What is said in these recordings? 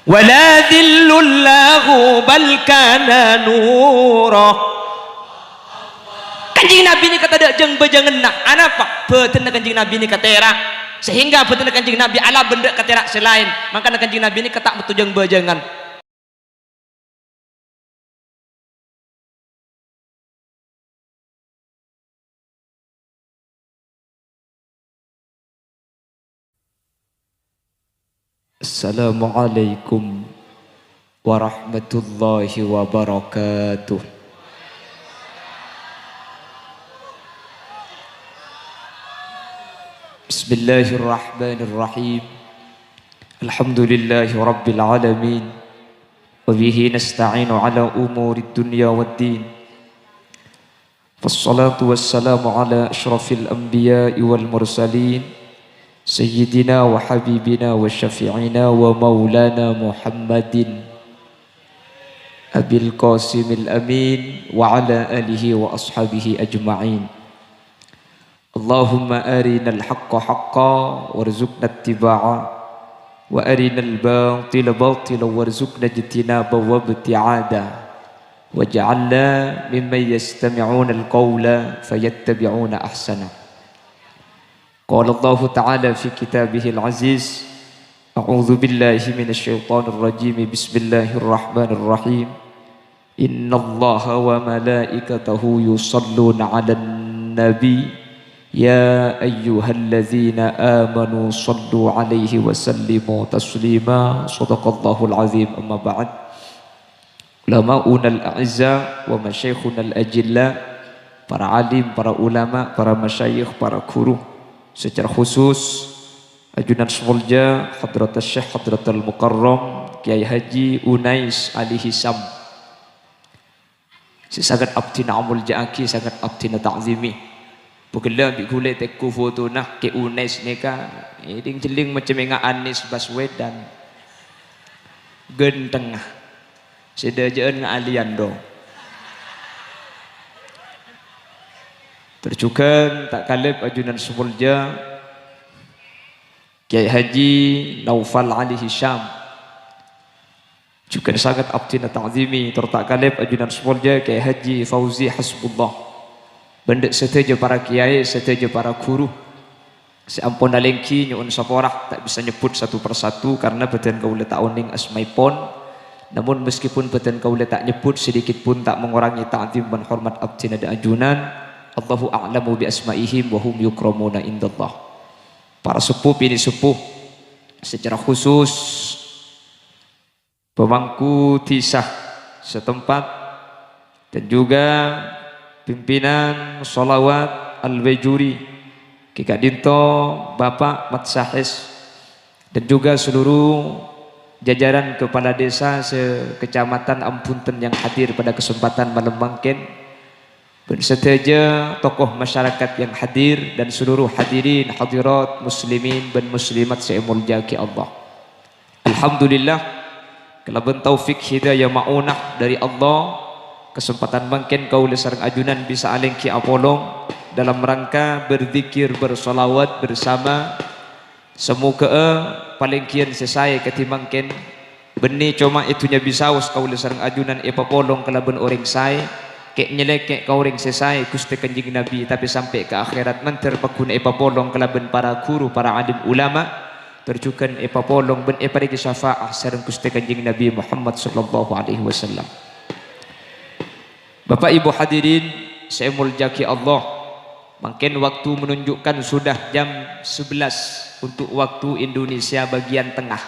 wala dhillul lahu bal kana nura. Kanjeng Nabi ni kata dak jeng bejangan nak anapa beten kanjeng Nabi ni katera sehingga beten kanjeng Nabi ala benda katera selain maka kanjeng Nabi ni ketak betul jeng bejangan. Assalamualaikum warahmatullahi wabarakatuh. Bismillahirrahmanirrahim. Alhamdulillahi rabbil alamin. Wa bihi nasta'inu ala umurid dunya waddin. Wassalatu wassalamu ala ashrafil anbiya'i wal mursalin. Sayyidina wa habibina wa syafi'ina wa maulana Muhammadin Abil Qasimil Amin wa ala alihi wa ashabihi ajma'in. Allahumma arinal haqqa haqqa warzuqna ittiba'a wa arinal batila batila warzuqna ijtinaba wa ibti'ada waj'alna mimman yastami'una al-qawla fayattabi'una ahsana. Qala Allah Ta'ala fi kitabihil aziz. A'udzu billahi minasyaitonir rajim. Bismillahirrahmanirrahim. Innallaha wa malaikatahu yusholluna 'alan nabi ya ayyuhalladzina amanu shallu 'alaihi wa sallimu taslima. Shadaqallahul azim. Amma ba'd. Ulama'unal a'izza wa masyayikhunal ajilla, para alim, para ulama, para masyayikh, para guru, secara khusus ajunan Semulja Hadratus Syekh Hadratul Mukarram Kiai Haji Unais Ali Hisam, si sangat abdi na'amul ja'aki, sangat abdi na ta'zimi. Bukala ambil gulai teku foto nak ke Unais ni ka iding jeling macam nga Anis Baswedan genteng sedajaan nga alian do terjukan tak kalib ajunan Semulja Kiai Haji Naufal Ali Hisham juga sangat abdi na ta'zimi. Tertak kalib ajunan Semulja Kiai Haji Fauzi Hasbullah, benda seteja para kiai, seteja para guru. Seampun alengki nyuun saporah tak bisa nyebut satu persatu karena beten kaula tak uning asmaipon. Namun meskipun beten kaula tak nyebut sedikit pun tak mengurangi ta'zim dan hormat abdi na ajunan. Allahu a'lamu bi asma'ihim wa hum yukramuna indallah. Para sepuh ini sepuh secara khusus pemangku tisah setempat dan juga pimpinan sholawat Al-Bajuri Kika Dinto, Bapak Mat Sahis, dan juga seluruh jajaran kepala desa sekecamatan Ampunten yang hadir pada kesempatan malam bangken, berseteja tokoh masyarakat yang hadir dan seluruh hadirin hadirat muslimin dan muslimat se'emulja ki Allah. Alhamdulillah kelaban taufik hidayah ma'unah dari Allah, kesempatan bangken kaula sareng ajunan bisa aleng ki apolong dalam rangka berzikir bersolawat bersama. Semoga paling kian selesai ketimangken benih cuma itunya bisa us kaula sareng ajunan epapolong kelaban orang saya kek nyelekek kau ring selesai Gusti Kanjeng Nabi, tapi sampai ke akhirat menter pakun epapolong kelaban para guru, para alim ulama terjukan epapolong ben eparigi syafaah sareng Gusti Kanjeng Nabi Muhammad sallallahu alaihi wasallam. Bapak Ibu hadirin saya muljaki Allah, mungkin waktu menunjukkan sudah jam 11 untuk waktu Indonesia bagian tengah.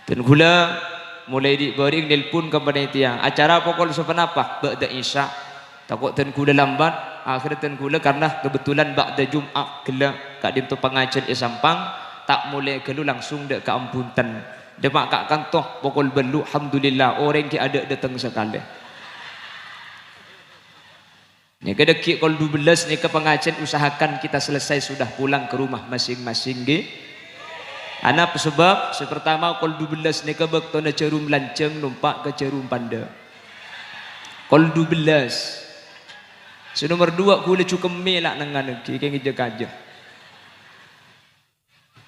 Dan gula mulai diberi nelpon ke panitia acara pokok sepenapa ba'da isya, takut ten kula lambat akhir ten kula karena kebetulan ba'da Jumat kala kak dinto pengajian Sampang tak mulai kelu langsung dek ke Ampunten demak kak kantoh pokok belu. Alhamdulillah orang ki ada datang sekali ni kedeki kol 12 ni ke pengajian, usahakan kita selesai sudah pulang ke rumah masing-masing ge. Ana sebab sepertama kol 12 ni kebek tona cerum lanceng numpak ke cerum panda. Kol 12. Nomor 2 kula cukem melak nang ngane ki ngeje kaja.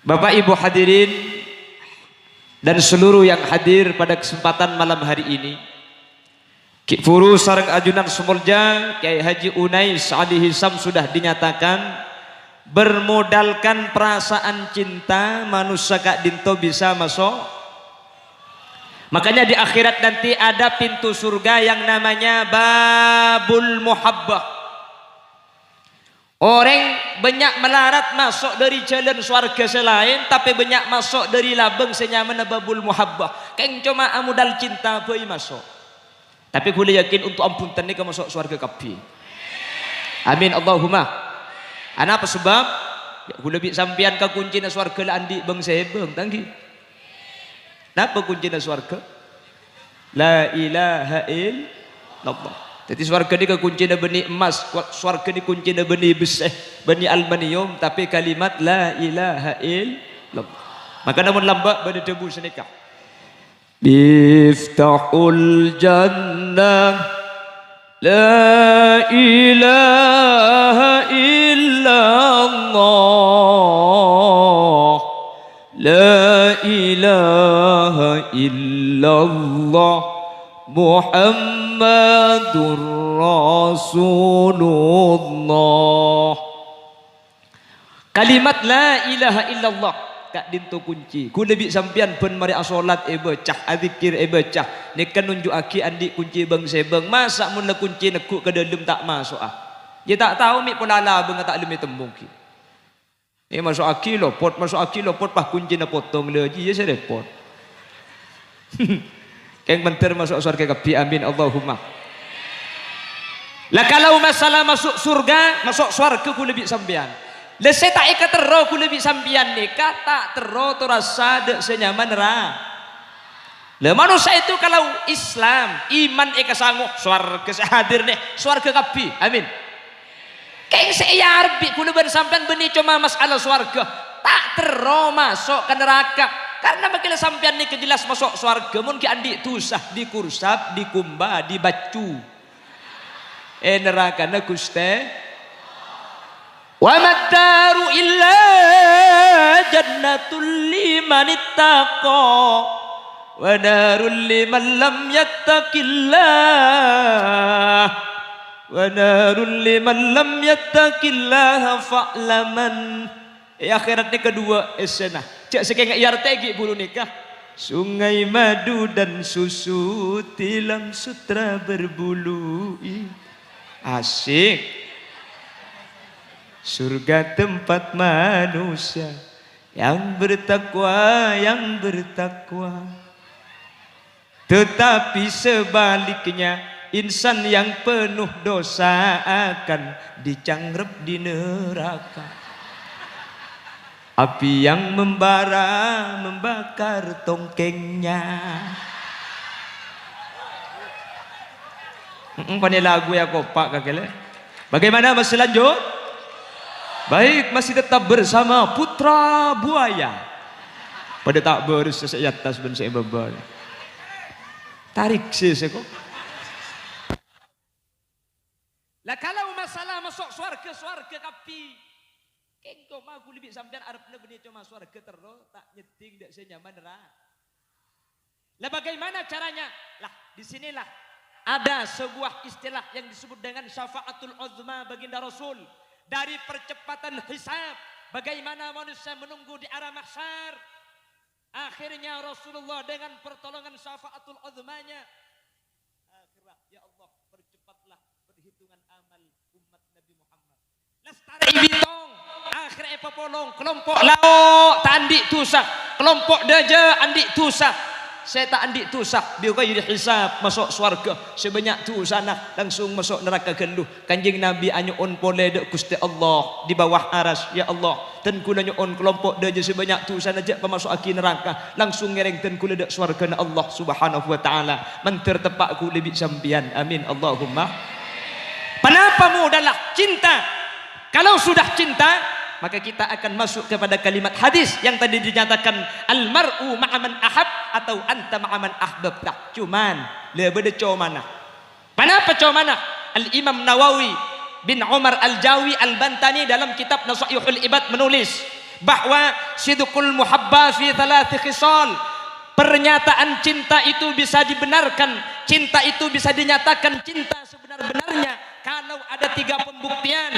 Bapak Ibu hadirin dan seluruh yang hadir pada kesempatan malam hari ini. Ki Furu sareng ajunan Sumulja Kiai Haji Unais Ali Hisam sudah dinyatakan bermodalkan perasaan cinta manusia Kak Dinto bisa masuk. Makanya di akhirat nanti ada pintu surga yang namanya Babul Muhabbah. Orang banyak melarat masuk dari jalan surga selain, tapi banyak masuk dari labeng senyaman Babul Muhabbah. Keng cuma amudal cinta boy masuk. Tapi boleh yakin untuk ampuntan ni kamu masuk surga kapi. Amin Allahumma. Apa sebab? Ya lebih sampian ka kunci na surga la andi bang sebeng tanggi. Napa kunci na surga? La ilaha illallah. Jadi surga ni ka kunci na benih emas, surga ni kunci na benih besi, benih aluminium, tapi kalimat la ilaha illallah. Maka namun lambat pada debu senikah. Miftahul jannah la ilaha illallah la ilaha illallah Muhammadur Rasulullah. Kalimat la ilaha illallah Kak Dinto kunci. Ku lebih sampian pun mari asolat bacah, azikir bacah. Ni kan nunjuk aki andi kunci bang sebeng. Masa mun la kunci nekuk ke dalam tak masuk ah. Dia tak tahu mi pelala bang tak lemi tembung ki. Masuk aki lopot, masuk aki lopot pah kunci na potong le ji ya repot. Keng bentar masuk surga kapi amin Allahumma. Lah kalau masalah masuk surga, masuk surga ku lebih sampian. Lesai tak ikat terro ku lebih sampian ni kata terro tu rasa dek senyaman ra. Le manusia itu kalau Islam iman eka sanggup surga sehadir nih surga kapi amin. Keng saya arbi ku lebih sampian benih cuma masalah surga tak terro masuk ke neraka karena bagaimana sampian ni kejelas masuk surga mungkin andi tusah dikursap dikumba dibacu neraka na kuste. Wa maddaru illa jannatul liman ittaqa wa narul liman lam yattaqillah wa narul liman lam yattaqillah fa'laman. Akhirat ni kedua esena. Cak sekengak yartegi bulu nikah. Sungai madu dan susu tilam sutra berbulu. Asik. Surga tempat manusia yang bertakwa, tetapi sebaliknya insan yang penuh dosa akan dicanggrep di neraka. Api yang membara membakar tongkengnya. Pandai lagu ya kopak kakele. Bagaimana masih lanjut? Baik, masih tetap bersama Putra Buaya. Pada tak bersesek atas ben saya bebal. Tarik sih kok. Lah kalau masalah masuk surga kapi. Kengko mah aku lebih sampean arepna benih cuma surga terus tak nyeting dak senyaman ra. Lah bagaimana caranya? Lah di sinilah ada sebuah istilah yang disebut dengan syafaatul uzma baginda Rasul. Dari percepatan hisab, bagaimana manusia menunggu di arah mahsyar. Akhirnya Rasulullah dengan pertolongan syafaatul uzmanya. Akhirnya ya Allah percepatlah perhitungan amal umat Nabi Muhammad. Lestari bitong, akhirnya popolong kelompok lao tak andik tusak, kelompok daja andik tusak. Saya tak andik tusak biar kau dihisab masuk surga sebanyak tu sana langsung masuk neraka geluh. Kanjeng Nabi anyuun pole dek Gusti Allah di bawah aras ya Allah dan kula nyuun kelompok daja sebanyak tu sana jak pemasuk aki neraka langsung ngereng dan kula dek surga Allah Subhanahu wa taala mentir tepak ku lebih sampian amin Allahumma. Kenapa mudahlah cinta? Kalau sudah cinta maka kita akan masuk kepada kalimat hadis yang tadi dinyatakan almar'u ma'aman ahab atau anta ma'aman ahbabta. Cuman lebih mana? Kenapa mana? Al-Imam Nawawi bin Umar Al-Jawi Al-Bantani dalam kitab Nasaihul Ibad menulis bahwa sidqul muhabba fi thalath khisal, Pernyataan cinta itu bisa dibenarkan, cinta itu bisa dinyatakan cinta sebenar-benarnya kalau ada 3 pembuktian.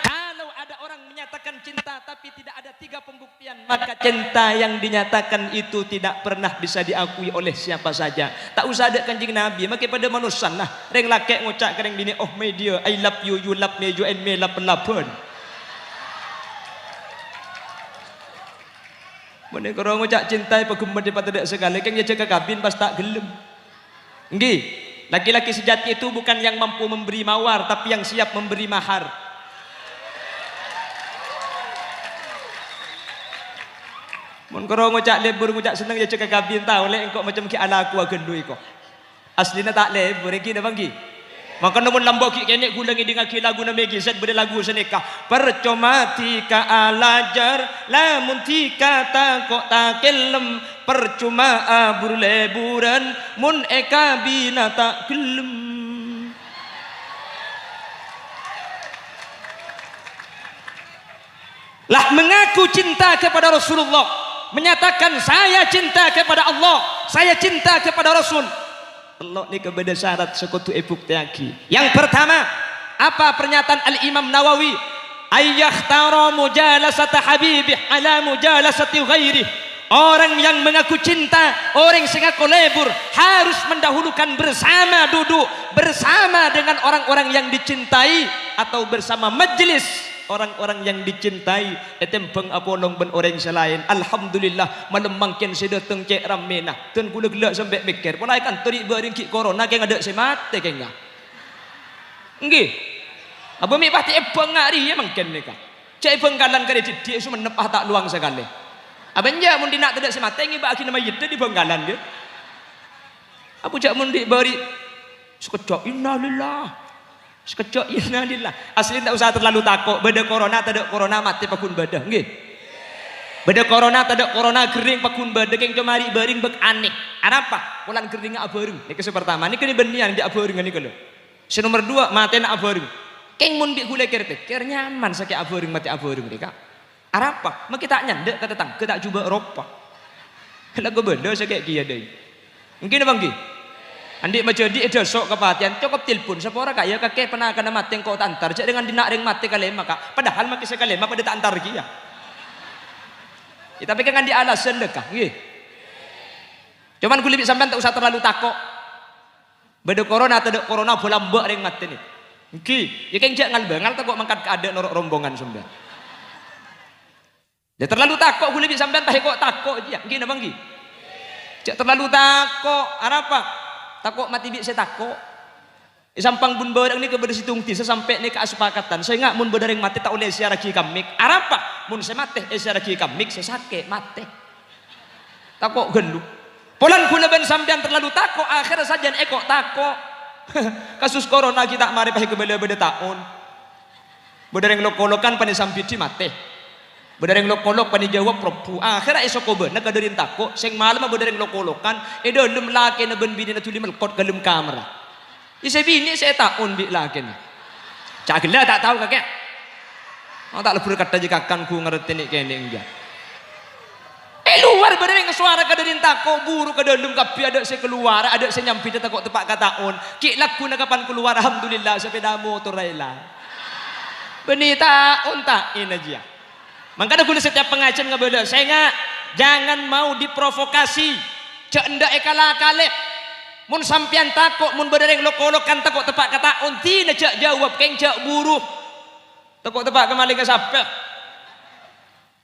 Kalau ada orang menyatakan cinta tapi tidak ada 3 pembuktian, maka cinta yang dinyatakan itu tidak pernah bisa diakui oleh siapa saja. Tak usah ada Kanjeng Nabi, maka pada manusia lah reng laki ngucap kereng bini, oh media I love you, you love me, you and me love lapun. Mana kalau ngucap cinta pagumad pada tidak sekali kan dia jaga kabin pas tak gelem. Nggih, laki-laki sejati itu bukan yang mampu memberi mawar tapi yang siap memberi mahar. Mun kalau ngucap lebur ngucap seneng dia jaga kabin tahu lek engkau macam ki ala aku agendui kok. Aslinya tak lebur iki napa nggih? Maka namun lambok ki kene gulangi dengan ki lagu na megi set berde lagu seneka. Percuma tika alajar lamun tika ta kok ta kelem, percuma abur leburan mun eka bina tak gelem. Lah mengaku cinta kepada Rasulullah, menyatakan saya cinta kepada Allah, saya cinta kepada Rasul. Allah ni kepada syarat sekutu ebuk tiaki. Yang pertama, apa pernyataan Al-Imam Nawawi? Ayyakhtara mujalasata habibih ala mujalasati ghairih. Orang yang mengaku cinta, orang yang mengaku lebur harus mendahulukan bersama duduk bersama dengan orang-orang yang dicintai atau bersama majelis orang-orang yang dicintai. Etempeng apolong ben orang selain. Alhamdulillah malam mangkin saya datang cek ramena. Tun kula gelak sampai mikir. Mulai kan tadi baring ki corona keng ada saya mati kengnya. Nggih. Apa mi pasti ebeng hari ya mangkin nika. Cek bengkalan kare didik su menepah tak luang sekali. Abanja mun dinak tidak saya mati ngi bak nama yete di bengkalan ge. Apa cak mun di bari sekejap innalillah. Sekejap innalillah. Asli tak usah terlalu takut. Beda corona tak ada corona mati pakun beda. Nggih. Beda corona tak ada corona kering pakun beda keng kemari baring bek aneh. Apa? Pulan kering abareng. Niki pertama. Niki ni benian di abareng niki lho. Nomor 2 mati nak abareng. Keng mun bi gule kerte. Ker nyaman sakit abareng mati abareng nika. Apa? Mak kita nyandek kata tang, kita cuba Eropa. Lagu beda sakit kia deui. Mungkin apa nggih? Andi macam di sok kepatian cukup telepon siapa orang kaya kakek pernah kena mati kau tantar cak dengan dinak ring mati kalema kak padahal maki sekalema pada tak antar kia ya, tapi kan di alasan dekah nggih cuman ku lebih sampean tak usah terlalu takut beda corona atau corona bola mbak ring mati ni nggih ya kan jak ngalbengal tak kok mangkat keadaan norok rombongan sampean ya terlalu takut ku lebih sampean tak kok takut ya nggih napa nggih jak terlalu takut apa takut mati bi saya takut. Sampang bun barang ni ke bersitung ti sampai ni ke asepakatan. Saya ngak mun berdareng mati tak oleh siara ki kamik. Arapa mun saya mati siara ki kamik saya sakit mati. Takut gelu. Polan kula ben sampean terlalu takut akhir saja kok takut. Kasus corona kita mari pahi ke beda-beda tahun. Berdareng lokolokan pani sampiti mati. Berdareng lokolok pani jawab propu akhirnya esok ko beuna kadarin takut sing malam berdareng lokolokan dalem laki na ben bini na tuli melkot kalem kamera isa bini saya taun bi laki na cagela tak tahu kakek oh tak lebur kata jikakan ku ngerti ni kene enggak luar berdareng suara kadarin takut buru ke dalem kapi ada saya keluar ada saya nyampi takut tepak kataun ki laku na kapan keluar alhamdulillah sepeda motor rela benita unta ini aja. Makanya guna setiap pengajian nggak boleh. Saya nggak, jangan mau diprovokasi. Cek ndak ekala kalep. Mun sampian takut, mun berdereng lokolokan takut tepak kata unti na cek jawab keng cek buruh. Takut tepak kembali ke sapek.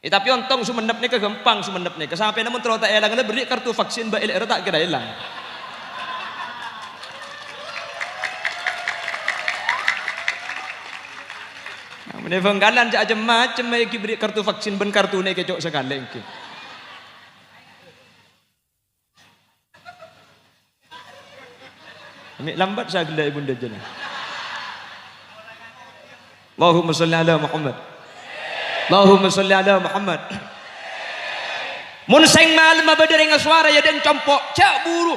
Tapi ontong sumenep ni kegempang sumenep ni. Kesampai namun terus tak elang beri kartu vaksin ba LR tak kira elang. Ini bengkalan aja macam lagi beri kartu vaksin ben kartu ni kecok sekali engke. Ambil lambat saya gelak ibunda jenah. Allahumma salli ala Muhammad. Allahumma salli ala Muhammad. Mun sing malam berdereng suara ya den compok cak buru.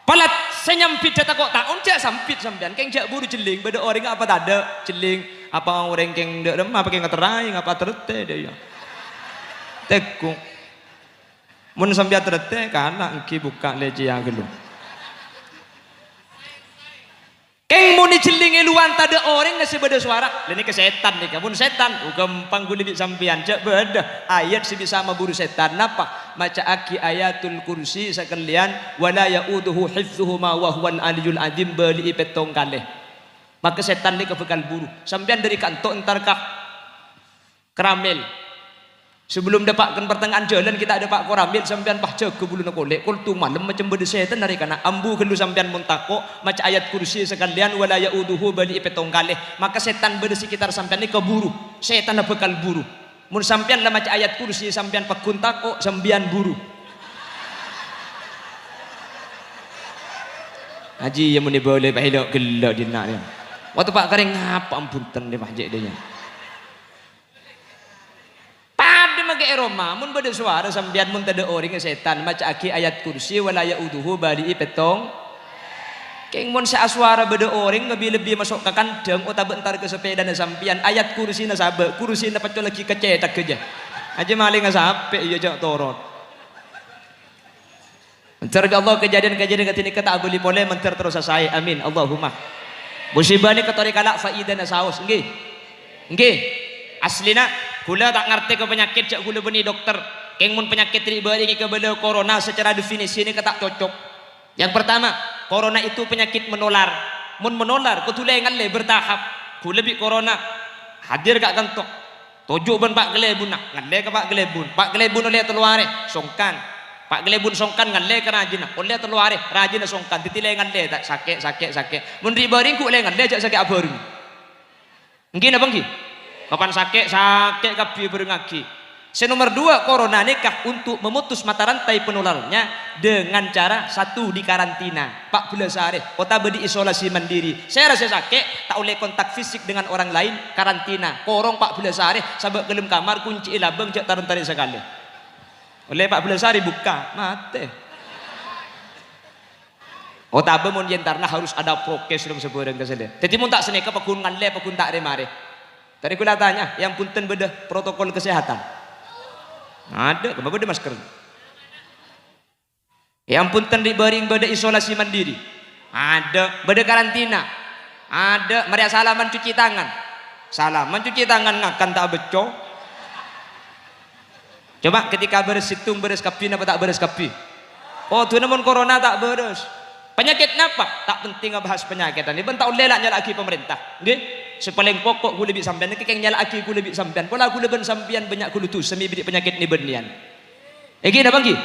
Palat senyampit tak kok tak cak sampit sampean keng cak buru jeling beda orang apa tak ada jeling. Apa orang keng dek remah apa keng terai apa terte dia ya tekung Mun sampai terete kana engki buka leji yang gelu. Keng muni celing eluan tada orang ngasih beda suara. Ini ke setan nih, pun setan. Gampang gue lebih sampian cek beda. Ayat si bisa memburu setan. Napa? Maca aki ayatul kursi sekalian. Wala yauduhu hifzuhuma wa huwal aliyul azim beli petong kalih. Maka setan nih kebekal buru. Sampian dari kantor entar kah keramil. Sebelum dapatkan pertengahan jalan kita ada pak koramil sampean pah jago bulu nak kolek kultu malam macam beda setan dari kana ambu kelu sampean muntako maca ayat kursi sekalian wala yauduhu bali petong kalih maka setan beda sekitar sampean ni keburu setan bakal buru mun sampean lah maca ayat kursi sampean pak kuntako sampean buru haji yang muni boleh pak hilok gelak dina dia waktu pak kering ngapa ampunten dia pak jek dia mage Roma mun beda suara sambian mun tada orang setan maca aki ayat kursi wala yauduhu bali petong keng mun sa suara beda orang lebih masuk ke kandang ota bentar ke sepeda na sampian ayat kursi na sabe kursi na pacol lagi kecetak keja aja maling sape iya jak torot mentar Allah kejadian-kejadian katini kata boleh boleh mentar terus saya amin Allahumma musibah ni katori kalak faida na saus nggih aslina kula tak ngerti ke penyakit cak kula beni dokter keng mun penyakit ribadi ke bela corona secara definisi ini ketak cocok yang pertama corona itu penyakit menular mun menular ketulengan le bertahap kula bi corona hadir gak kantok tojo ban pak gelebun nak ngalle ke pak gelebun oleh teluare songkan pak gelebun songkan ngalle ke rajin oleh teluare rajin songkan titilengan le tak sakit mun ribadi ku le ngalle cak sakit abareng nggih napa nggih kapan sakit kabeh berengagi. Nomor 2 corona nikah untuk memutus mata rantai penularannya dengan cara satu di karantina 14 hari kota bedi isolasi mandiri saya rasa sakit tak boleh kontak fisik dengan orang lain karantina korong 14 hari sabak gelem kamar kunci ilabeng cek tarun-tarik sekali oleh 14 hari buka mate otabe mun yentarna harus ada prokes dalam sebuah kesede jadi mun tak seneka pakun ngalle pakun tak remare tadi kula tanya, yang punten beda protokol kesehatan. Ada, kenapa beda masker? Yang punten dibering beda isolasi mandiri. Ada, beda karantina. Ada, mari salaman cuci tangan. Salaman cuci tangan ngakan tak beco. Coba ketika beres situng beres kapi apa tak beres kapi? Oh, tu namun corona tak beres. Penyakit napa? Tak penting ngebahas penyakit. Ini ben tak ulelak nyala lagi pemerintah. Nggih? Sepaling pokok gula lebih sampean kekeng nyala aki gula lebih sampean pola gula ben sampean banyak gulutu semi bidik penyakit ni benian gini bangki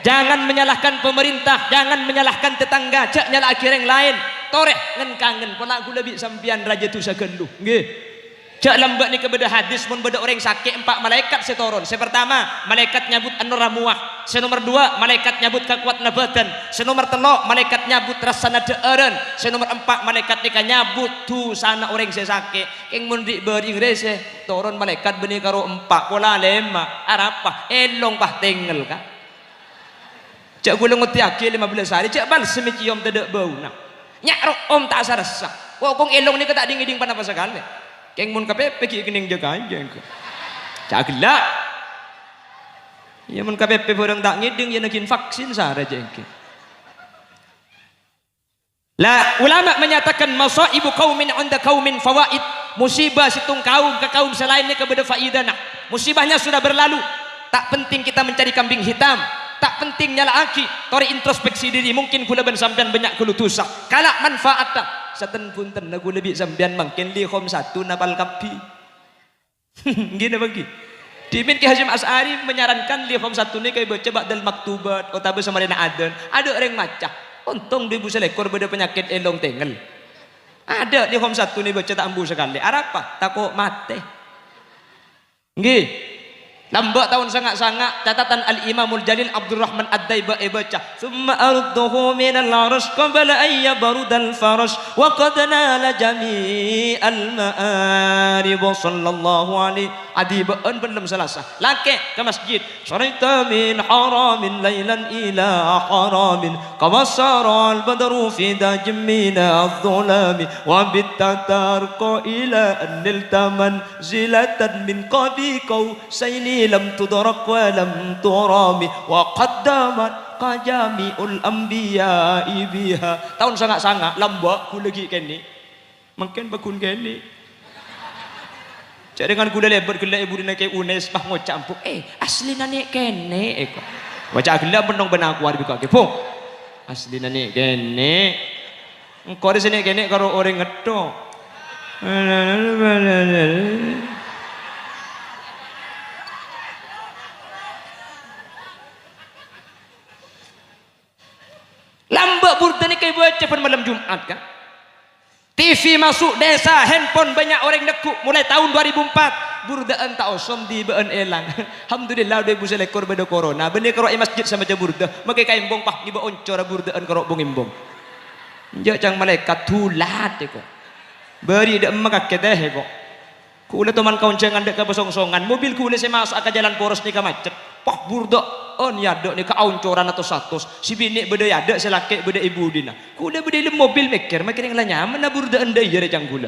jangan menyalahkan pemerintah jangan menyalahkan tetangga cak nyala aki yang lain toreh ngen kangen pola gula lebih sampean raja tu sagenduh nggih cak lambat ni kebeda hadis mun beda orang sakit 4 malaikat setoron pertama malaikat nyabut an-nuramuah nomor 2 malaikat nyabut kekuat nabatan nomor 3 malaikat nyabut rasana deeren nomor 4 malaikat nika nyabut tu sana orang sakit keng mun di bering rese toron malaikat beni karo 4 pola 5 arapa elong pah tengel ka cak gula nguti aki 15 hari cak bal semicium tedek bau nak nyak om tak sarasa kok kong elong ni ketak ding-ding pan apa sekali keng mun KPP ki kening jaga aja cagla ya mun KPP borang tak ngiding ya nakin vaksin sara jengke la ulama menyatakan masaibu qaumin 'inda qaumin fawaid musibah situng kaum ke kaum selain ni kebeda faidana musibahnya sudah berlalu tak penting kita mencari kambing hitam tak penting nyala aki tori introspeksi diri mungkin kula ben sampean banyak kulutusa kalak manfaatah saten punten lagu lebih sampean mungkin li khom satu napal kapi gini bagi Dimin Ki Hasyim As'ari menyarankan li khom satu ni kaya baca ba'dal maktubat otabe sama dina adan ada orang macah untung 2000 selekor beda penyakit elong tengel ada li khom satu ni baca tak ambu sekali arapa takut mate nggih lambat tahun sangat-sangat catatan Al-Imamul Jalil Abdurrahman Ad-Daiba baca thumma arduhu minal arsh qabla an yabrudal farash wa qad nala jami'al ma'arib sallallahu alaihi adibaan belum selasa laki ke masjid syarita min haramin laylan ila haramin kawasara al-badru fi dajmina adh-dhulami wa bittatar ila an niltaman zilatan min qabi qawsaini inni lam tudrak wa lam turami wa qaddamat qajami'ul anbiya'i biha. Tahun sangat-sangat lambak ku lagi kene. Mungkin bakun kene. Cak dengan gula lebat gula ibu dina ke unes bah ngocampuk. Asli nani kene eko. Baca gula benong benak war bika ke po. Asli nani kene. Engkau di sini kene karo orang ngedok. Lambak burda ni kayak baca pada malam Jumat kan. TV masuk desa, handphone banyak orang nekuk mulai tahun 2004. Burdaan tak osom di bean elang. Alhamdulillah 2000 ekor beda corona. Benih karo masjid sama je burda. Makai kain bong pah iba oncor burdaan karo bong imbong. Njak cang malaikat tulat eko. Beri dak emak kedeh kok. Kula teman kawan jangan dek kebosong-songan. Mobil kula saya masuk ke jalan poros ni ka macet. Pak burda on ya dek ni ka auncoran atau 100. Si bini beda ya dek selaki beda ibu dina. Kula beda le mobil mikir makin yang nyaman na burda anda ya cang kula.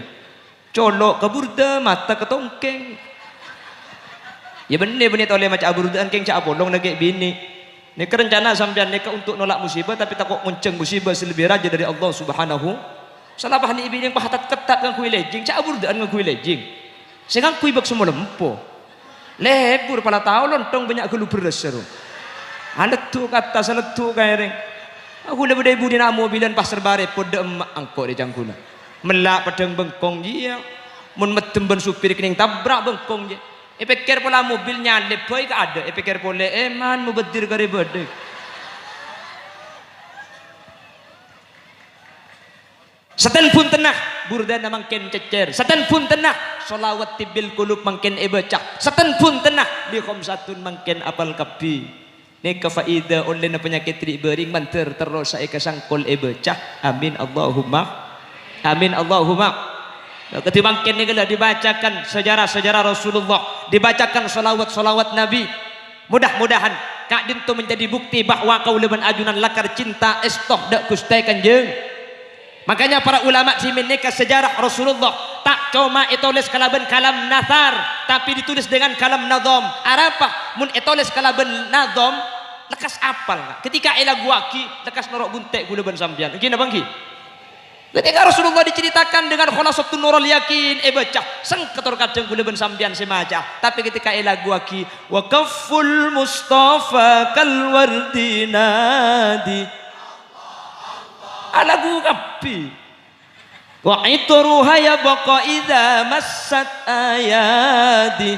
Colok ke burda mata ke tongkeng. Ya benih toleh macam burdaan keng cak bolong nage bini. Ni kerencana sampean ni untuk nolak musibah tapi takut ngonceng musibah selebih raja dari Allah Subhanahu. Salah bah ni ibu yang pahatat ketat kan kui lejing, cak burdaan kan kui lejing. Sekarang kui bak semua lempo. Lebur pala tahu lontong banyak gelu beres seru. Anda tu kata seletu kaireng. Aku lebih dari ibu di nak mobilan pasar bare pode emak angkot di jangkuna. Melak pedang bengkong dia. Mun metem ben supir kening tabrak bengkong dia. Pikir pola mobilnya lebih ke ada. Pikir pola eman mau bedir kari bedek. Setan pun tenah burdana mangken cecer. Setan pun tenah solawat tibil kulub mangken ebacak. Setan pun tenah di khamsatun mangken apal kapi. Neka faida oleh na penyakit tri bering manter terus saya kesangkol ebacak. Amin Allahumma. Amin Allahumma. Ketika mangken ni kala dibacakan sejarah-sejarah Rasulullah, dibacakan solawat-solawat Nabi. Mudah-mudahan kak dintu menjadi bukti bahwa kau leban ajunan lakar cinta estoh dak kustai kanjeng. Makanya para ulama di menika sejarah Rasulullah tak cuma ditulis kalaban kalam nathar tapi ditulis dengan kalam nadham. Arapa mun ditulis kalaban nadham lekas apal ketika lagu aki lekas norok buntek gula ban sambian. Gini bang ki. Ketika Rasulullah diceritakan dengan khulasatun nurul yakin baca sengketor kadang gula ban sambian semaja tapi ketika lagu aki wa kafful mustafa kal wardinadi alagu kapi wa itruha ya baqa idza massat ayadi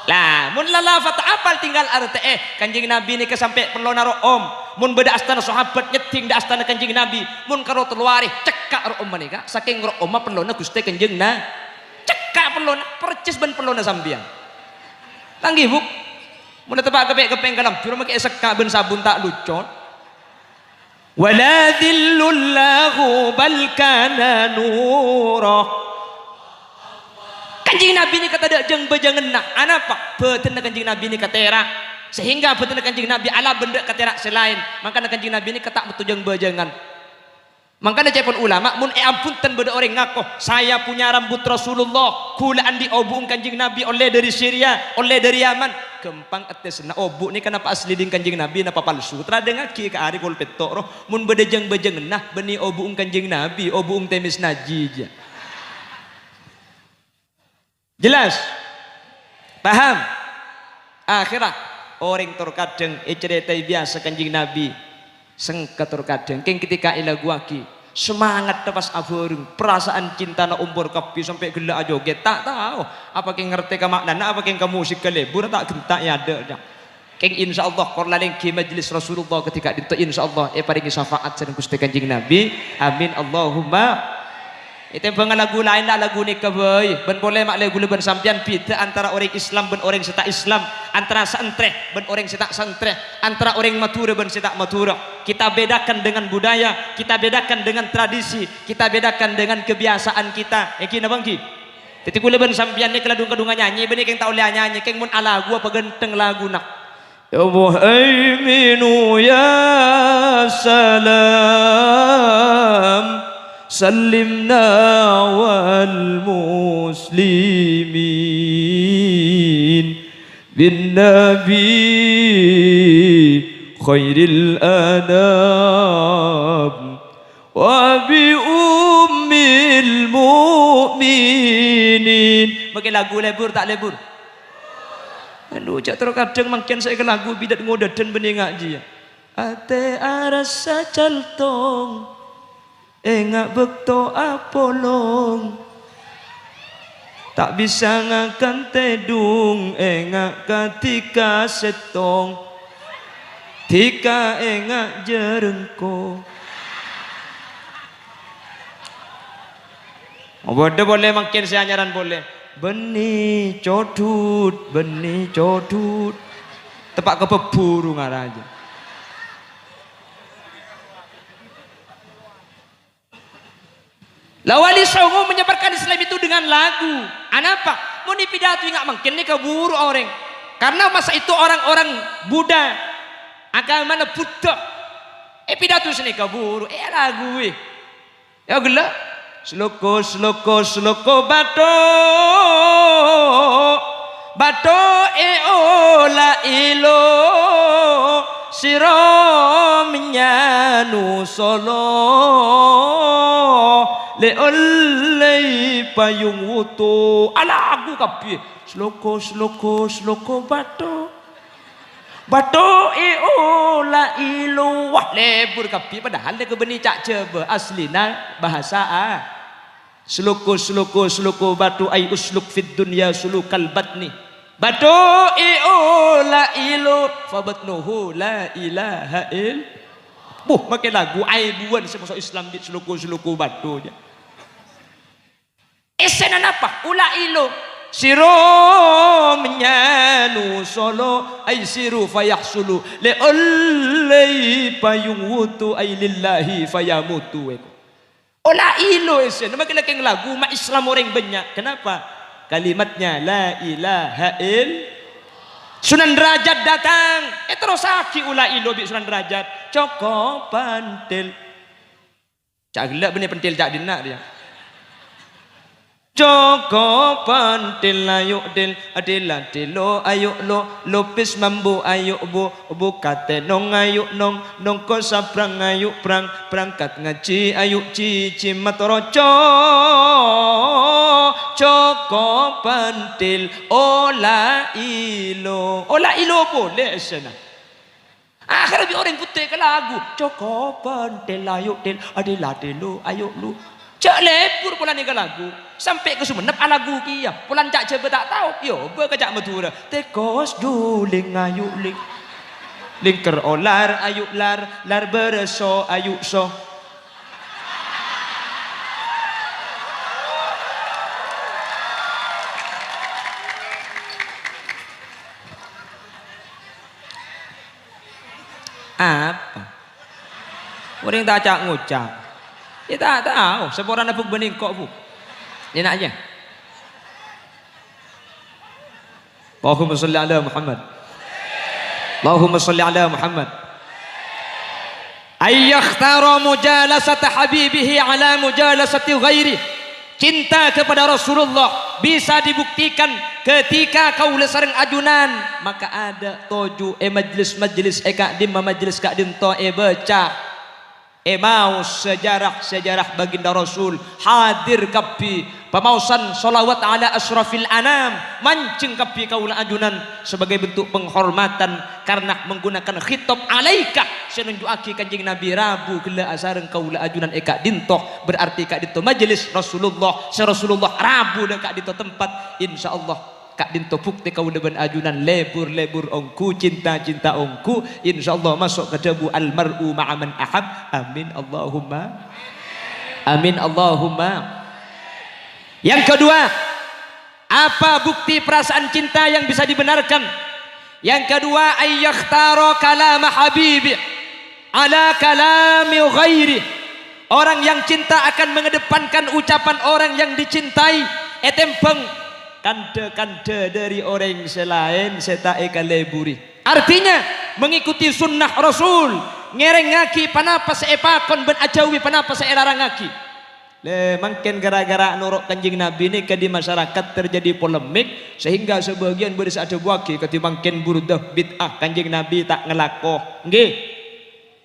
lah mun lalafat apal tinggal arte kanjeng nabi ni kesampe perlu naro om mun beda astana sahabat nyeting da astana kanjeng nabi mun karo teluari cekak ro om menika saking ro oma perlu na Gusti kanjeng na cekak perlu na percis ben perlu na sambian tanggih bu mun tebak kepek-kepeng kalam juru make sekak ben sabun tak lucot wala dhillullahu bal kana nura. Kanjeng Nabi ni kata dak jeng bejangan nak anapa beten kanjeng Nabi ni katera sehingga beten kanjeng Nabi ala benda katera selain maka kanjeng Nabi ni kata betul jeng bejangan. Makanya cepon ulama mun ampunten beda orang ngaku saya punya rambut Rasulullah kulaan diobung kanjeng Nabi oleh dari Syria oleh dari Yaman gempang etes na obuk ni kenapa asli ding kanjeng Nabi napa palsu trade ngaki ka ari kol petok roh mun beda jeng nah beni obung kanjeng Nabi obung temis najija. Jelas paham akhirat orang terkadang cerita biasa kanjeng Nabi sengketur kadang keng ketika ilaguaki semangat tepas aburung perasaan cinta na umpur kapi sampai gila joget tak tahu apa keng ngerti ka maknana apa keng ka musik ka lebur tak gentak ya ada keng insyaallah korlaling ki majlis Rasulullah ketika dinto insyaallah paringi syafaat sareng Gusti Kanjeng Nabi amin Allahumma. Itu yang lagu lain lah lagu ni kebay ben boleh mak lagu ben sampian beda antara orang Islam ben orang setak Islam antara santreh ben orang setak santreh antara orang matura ben setak matura kita bedakan dengan budaya kita bedakan dengan tradisi kita bedakan dengan kebiasaan kita iki na bang ki titi kula ben sampian ni keladung-kadung nyanyi ben keng tak oleh nyanyi keng mun ala lagu apa genteng lagu nak ya muhaiminu ya salam سلمنا والمسلمين bin nabi khairil anam wa bi ummil mu'minin. Pakai lagu lebur tak lebur? Aduh, cak terkadang makin saya ke lagu bidat ngodaden bening ngaji ya. Ate arasa caltong engak bekto apolong tak bisa ngakan tedung engak ketika setong tika engak jerengko. Oh, boleh makin saya nyaran boleh. Beni codut tepak kepeburu ngaraja. Lawali Songo menyebarkan Islam itu dengan lagu. Anapa? Mau pidato nggak mungkin nih keburu orang. Karena masa itu orang-orang Buddha, agama Buddha. Pidato sini keburu. Lagu ya gila. Sloko bato ola ilo siro menyanu solo le oleh payung wuto alagu kapi sloko bato ola ilo wah lebur kapi padahal dia kebeni cak coba aslina bahasa Sluku batu ay usluk fid dunya sulukal batni batu la ilu fabatnuhu la ilaha il makin lagu ay buan sama Islam di sluku batu aja. Esenan apa? Ula ilu siro menyanu solo ay siru fayahsulu le oleh payung wutu ay lillahi fayamutu Ola ilo esen, nama kena keng lagu mak Islam orang banyak. Kenapa? Kalimatnya la ilaha il. Sunan Derajat datang. Terus aki ula ilo bi Sunan Derajat. Coko pantil. Cak gelak benih pentil cak dinak dia. Coko pantil ayuk dil adila dilo ayuk lo lupis mambu ayuk bu kate nong ayuk nong ko saprang ayuk prang perangkat ngaji ayuk cici matoroco coko pantil ola ilo boleh sana. Akhirnya orang putih ke lagu coko pantil ayuk dil adila dilo ayuk lu. Cak lepur pulan ni ke lagu sampai ke Sumenep lagu kia pulan cak coba tak tahu yo berkejak Madura tekos juling ayuk ling lingker olar ayuk lar bereso ayuk so apa orang tak cak ngucap kita tak tahu seborang apuk bening kok bu ini nak aja. Allahumma salli ala Muhammad. Allahumma salli ala Muhammad. Ayyakhtara mujalasata habibihi ala mujalasati ghairi. Cinta kepada Rasulullah bisa dibuktikan ketika kau lesareng ajunan maka ada toju majlis kak dim majlis kak dim to baca mau sejarah baginda Rasul hadir kapi pemausan solawat ala asrafil anam mancing kapi kaula ajunan sebagai bentuk penghormatan karena menggunakan khitab alaika senunjuaki kanjeng Nabi Rabu gela asareng kaula ajunan eka dintoh berarti kak dintoh majelis Rasulullah Rasulullah Rabu dan kak dintoh tempat insyaallah kak dinto bukti kau deban ajunan lebur ongku cinta ongku insyaallah masuk ke debu almar'u ma'aman ahab amin Allahumma. Yang kedua, apa bukti perasaan cinta yang bisa dibenarkan? Yang kedua, ayyakhtara kalama habibi ala kalami ghairi. Orang yang cinta akan mengedepankan ucapan orang yang dicintai etempeng kande dari orang selain setae kaleburi. Artinya mengikuti sunnah Rasul ngereng ngaki panapa seepakon ben ajawi panapa seelarang ngaki Le mungkin gara-gara nurut kanjeng Nabi ini ke di masyarakat terjadi polemik sehingga sebagian beris ada buaki ketimbang ken burdah bid'ah kanjeng Nabi tak ngelakoh. Nggih.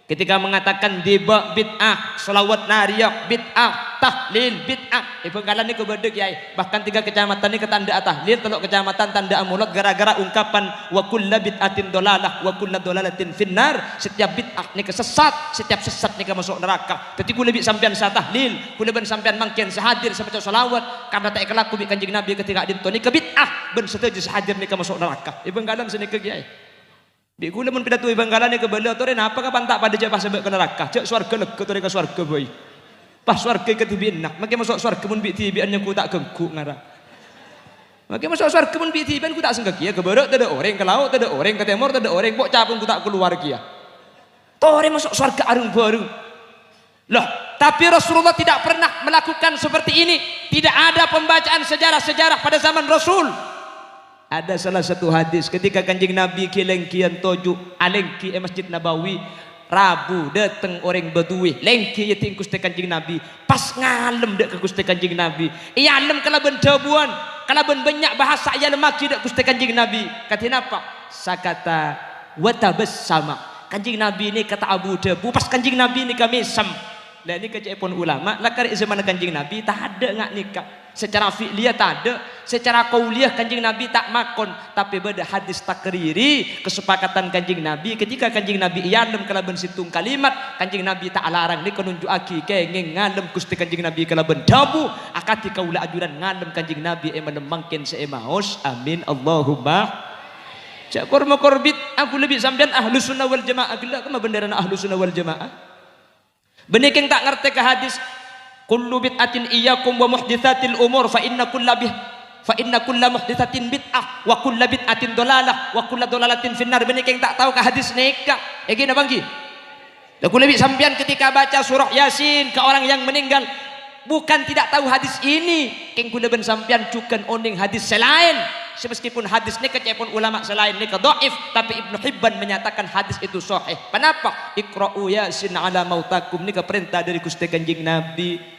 Ketika mengatakan diba bid'ah, selawat nariyah bid'ah, tahlil bid'ah. Bengkalan ni kebedek yai. Bahkan 3 kecamatan ni ketanda tahlil, 3 kecamatan tanda amulat gara-gara ungkapan wa kulla bid'atin dolalah wa kulla dolalatin finnar. Setiap bid'ah ni kesesat, setiap sesat ni ke masuk neraka. Tapi kula lebih sampean sa tahlil, kula ben sampean mangken sahadir sampai selawat karena tak kelaku bi kanjeng Nabi ketika dinto ni ke bid'ah ben setuju sahadir ni ke masuk neraka. Bengkalan sini ke yai. Di kula mun pidato Bangkalan ni kebala to ren apa kapan tak pada jabah sebab ke neraka. Cek swarga lega to ke swarga boy. Pas swarga ke tibinak, make masuk swarga mun bi tibian ku tak gengku ngara. Make masuk swarga mun bi tibian ku tak senggak ya ke barat ada orang ke laut ada orang ke timur ada orang bok capung ku tak keluar kia. To ren masuk swarga arung baru. Loh, tapi Rasulullah tidak pernah melakukan seperti ini. Tidak ada pembacaan sejarah-sejarah pada zaman Rasul. Ada salah satu hadis ketika kanjeng Nabi kilengkian toju alengki Masjid Nabawi Rabu dateng orang Badui lengki ya tingkus te kanjeng Nabi pas ngalem dek ke Gusti kanjeng Nabi iya alem kalaban dabuan kalaban banyak bahasa iya lemaki dek Gusti kanjeng Nabi katina apa sakata watabas sama kanjeng Nabi ini kata Abu Dabu pas kanjeng Nabi ini kami sem dan ini kecepon ulama lakar zaman kanjeng Nabi tak ada ngak nikah secara fi'liyah tak ada, secara qauliyah kanjeng Nabi tak makon, tapi beda hadis takriri kesepakatan kanjeng Nabi ketika kanjeng Nabi iandem kalaban situng kalimat kanjeng Nabi tak larang ni konunjuk aki kengeng ngalem Gusti kanjeng Nabi kalaban dabu akati kaula ajuran ngalem kanjeng Nabi menemangkin seemaos amin Allahumma cak korma korbit aku lebih sampean ahlu sunnah wal jamaah gila kema benderana ahlu sunnah wal jamaah benih keng tak ngerti ke hadis kullu bid'atin iyyakum wa muhditsatil umur fa inna kulla muhditsatin bid'ah wa kullu bid'atin dolalah wa kullu dolalatin finnar. Benih keng tak tahu ke hadis nikah iki na bangki aku lebih sampean ketika baca surah Yasin ke orang yang meninggal bukan tidak tahu hadis ini keng kula ben sampean cukan oning hadis selain meskipun hadis ni kecepon ulama selain ni dhaif tapi Ibnu Hibban menyatakan hadis itu sahih. Kenapa? Iqra'u Yasin ala mautakum ni perintah dari Gusti Kanjeng Nabi.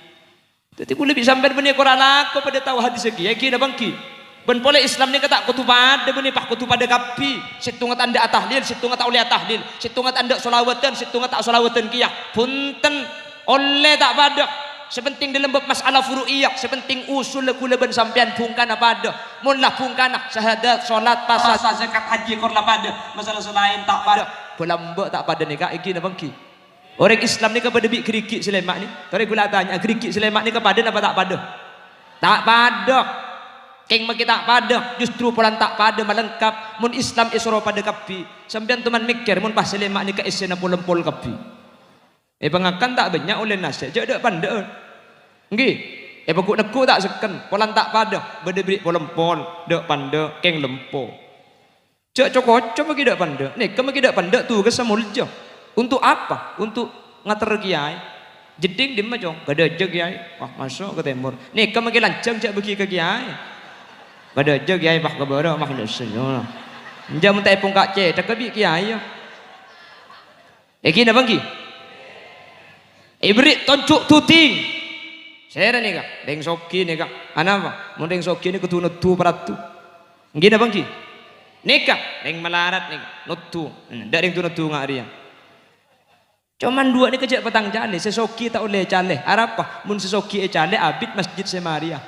Jadi kula bisa sampean benih Quran aku pada tahu hadis iki iki na bangki. Ben pole Islam ni kata kutu pada benih pak kutu pada kapi. Situngat anda tahlil, situngat tak oleh tahlil, situngat anda solawatan, situngat tak solawatan kiyah. Punten oleh tak pada. Sepenting dalam bab masalah furu'iyah, sepenting usul kula ben sampean pungkan apa ada. Mun lah pungkan syahadat, salat, puasa, zakat, haji kor lah pada. Masalah selain tak pada. Pelambak tak pada ni kak iki na bangki. Orang Islam ni kepada bik kerikik selemak ni. Tadi gula tanya kerikik selemak ni kepada apa tak pada? Tak pada. Keng maki tak pada. Justru pulang tak pada melengkap. Mun Islam isro pada kapi. Sampean teman mikir mun pas selemak ni ke isena pol kapi. Pengakan tak banyak oleh nasihat. Jadi tak pada. Nggih. Pokok neku tak seken. Pulang tak pada. Beda beri pol dak pada keng lempo. Cak cokocok maki dak pada. Nih maki dak pada tu ke samulja. Untuk apa? Untuk ngater kiai. Jeding dia macam gada aja kiai. Wah masuk ke timur. Nih kamu lagi lancang cak bagi ke kiai. Gada aja kiai pak ke barat mak nasinya. Jam tak pun kak cek tak kebi kiai. Kina bangki. Ibrit toncuk tuting. Saya nih kak. Deng soki nih kak. Anapa? Mau deng soki nih ketu nutu peratu. Gina bangki. Nikah. Deng melarat nih. Nutu. Dari tu nutu ngariang. Cuman dua ni kejap petang cale, sesoki tak oleh cale. Arapa? Mun sesoki cale abid masjid Semaria.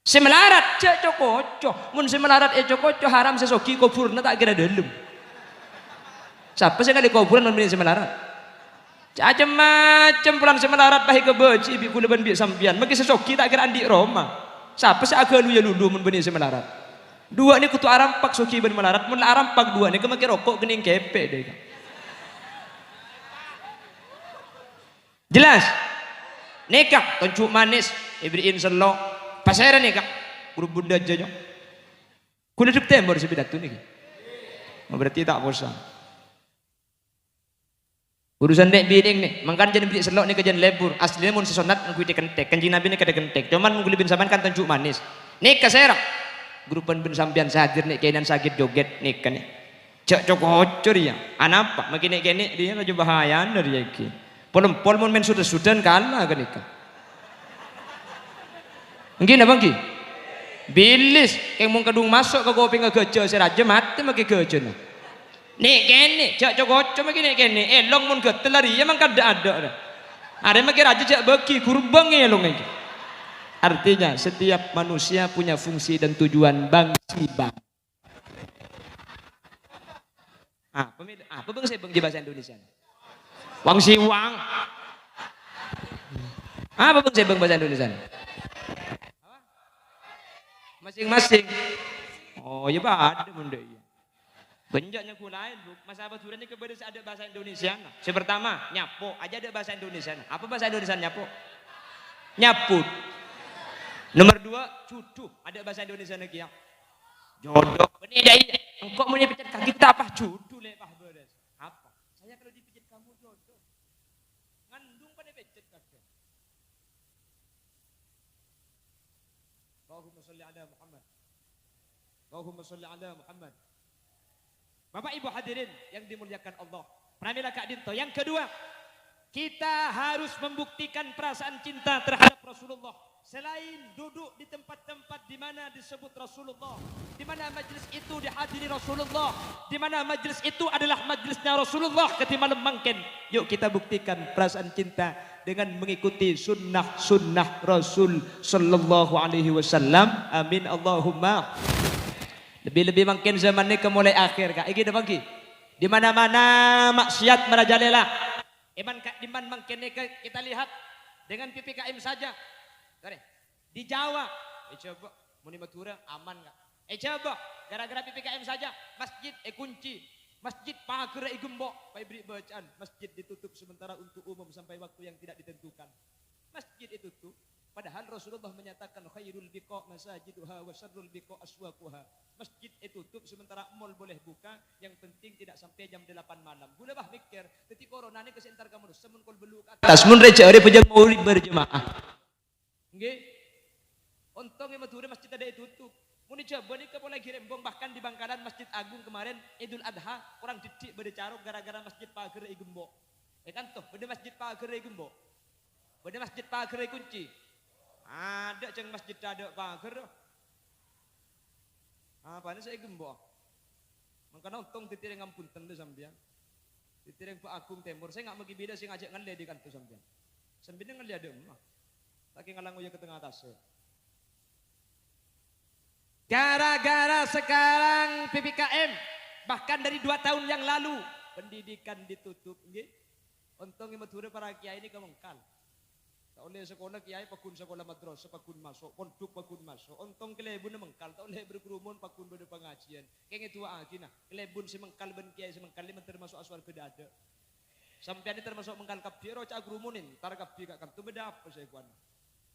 Semelarat cek cokoco. Mun semelarat cokoco haram sesoki kuburna tak kira dalam. Siapa sih kali kuburan mun semelarat? Macam-macam pulang semelarat bahi ke beci bi kula ban bi sampian. Magi sesoki tak kira andi Roma. Siapa sih agalu ya lulu mun bani semelarat? Dua ni kutu arampak soki ban melarat. Mun arampak dua ni kemaki rokok kening kepe deh. Jelas? Nikah, toncuk manis, ibriin selo, pasaran nikah, grup bunda aja. Kuda September sepidat tu nih. Berarti tak bosan. Urusan dek biding nih, mangkan jadi bidik selok nih kejan lebur. Aslinya mun sesonat ngui kentek, kanji Nabi nih kada kentek. Cuman mungkin lebih sampean kan toncuk manis. Nikah serak. Grupan ben sampean sahadir nih kainan sakit joget nikah nih. Cak cokocor ya. Anapa? Makin nek dia aja bahaya dari iki. Pol mun men sudah kalah kan nikah. Nggih napa nggih? Bilis keng mung kedung masuk ke kuping gejo siraje mati make gejo. Nek kene jak coco make nek kene elong mun getel lari ya mangka ada. Are make raja jak bagi kurbang elong iki. Artinya setiap manusia punya fungsi dan tujuan bangsi bang. Apa bang saya bang di bahasa Indonesia? Wang si wang. Apa bang saya bang bahasa Indonesia? Masing-masing. Oh ya ada benda ya. Benjaknya ku lain bu. Masa abaturan ini kepada ada bahasa Indonesia. Yang pertama nyapo aja ada bahasa Indonesia. Apa bahasa Indonesia nyapo? Nyaput. Nomor 2 cucu ada bahasa Indonesia lagi ya. Jodoh. Ini dai. Engkau mau dipijit kaki kita apa? Cucu le pak beres. Apa? Saya kalau dipijit kamu jodoh. Ngandung pada pijit kaki. Allahumma sholli ala Muhammad. Allahumma sholli ala Muhammad. Bapak Ibu hadirin yang dimuliakan Allah. Pramila Kak Dinto. Yang kedua, kita harus membuktikan perasaan cinta terhadap Rasulullah. Selain duduk di tempat-tempat di mana disebut Rasulullah, di mana majlis itu dihadiri Rasulullah, di mana majlis itu adalah majlisnya Rasulullah ketika malam mangken. Yuk kita buktikan perasaan cinta dengan mengikuti sunnah Rasul sallallahu alaihi wasallam. Amin Allahumma. Lebih-lebih mungkin zaman ini mulai akhir kak. Iki bagi. Di mana-mana maksiat merajalela. Di mana mungkin kita lihat dengan PPKM saja. Di Jawa, coba muni Madura aman enggak? Coba gara-gara PPKM saja masjid kunci. Masjid pagar gembok, beri bacaan. Masjid ditutup sementara untuk umum sampai waktu yang tidak ditentukan. Masjid ditutup. Padahal Rasulullah menyatakan khairul biqa masajiduha wa syarrul biqa aswaquha. Masjid tutup sementara mall boleh buka, yang penting tidak sampai jam 8 malam. Guna bah mikir, ketika corona ini kesentar kamu semun kol beluk atas mun reja hari pejam maulid berjemaah. Nggih. Untungnya Madura masjid ada ditutup. Mun coba nih ke lagi rembong bahkan di Bangkalan Masjid Agung kemarin Idul Adha orang didik bercaruk gara-gara masjid pagar gembok. Kan tuh, beda masjid pagar gembok. Beda masjid pagar kunci. Ada ceng masjid ada pagar. Apa ini saya gembok. Makanya untung titireng ngampunten tu sampean. Titireng Pak Agung Timur. Saya enggak megi beda sing ngajak ngelih di kantor sampean. Sampeyan ngelih ada emah. Lagi ngalang uya ke tengah atas. Gara-gara sekarang PPKM bahkan dari 2 tahun yang lalu pendidikan ditutup nggih. Untung Madura para kiai ini kemengkal. Tak oleh sekolah kiai pakun sekolah madrasah pakun masuk, pondok pakun masuk. Untung kelebun mengkal, tak oleh berkerumun pakun pada pengajian. Kenge tua akina, kelebun si mengkal ben kiai si mengkal ini termasuk aswar beda ada. Sampai ini termasuk mengkal kabdi roca agrumunin, tar kabdi kak tu beda apa saya kuan.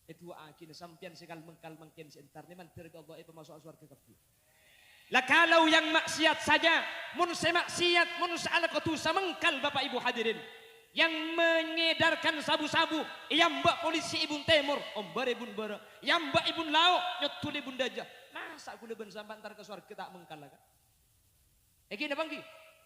Itu akina sampian sekal mengkal mangken sentar ni mantir ke Allah masuk aswar ke kabdi. Lah kalau yang maksiat saja, mun maksiat, mun salah ketusa mengkal Bapak Ibu hadirin. Yang mengedarkan sabu-sabu, yang mbak polisi Ibun Timur, ombar Ibun Bara, yang mbak Ibun Lauk, nyotul Ibun Dajah. Masa aku leben sampai antar ke surga tak mengkal kan? Gini bang,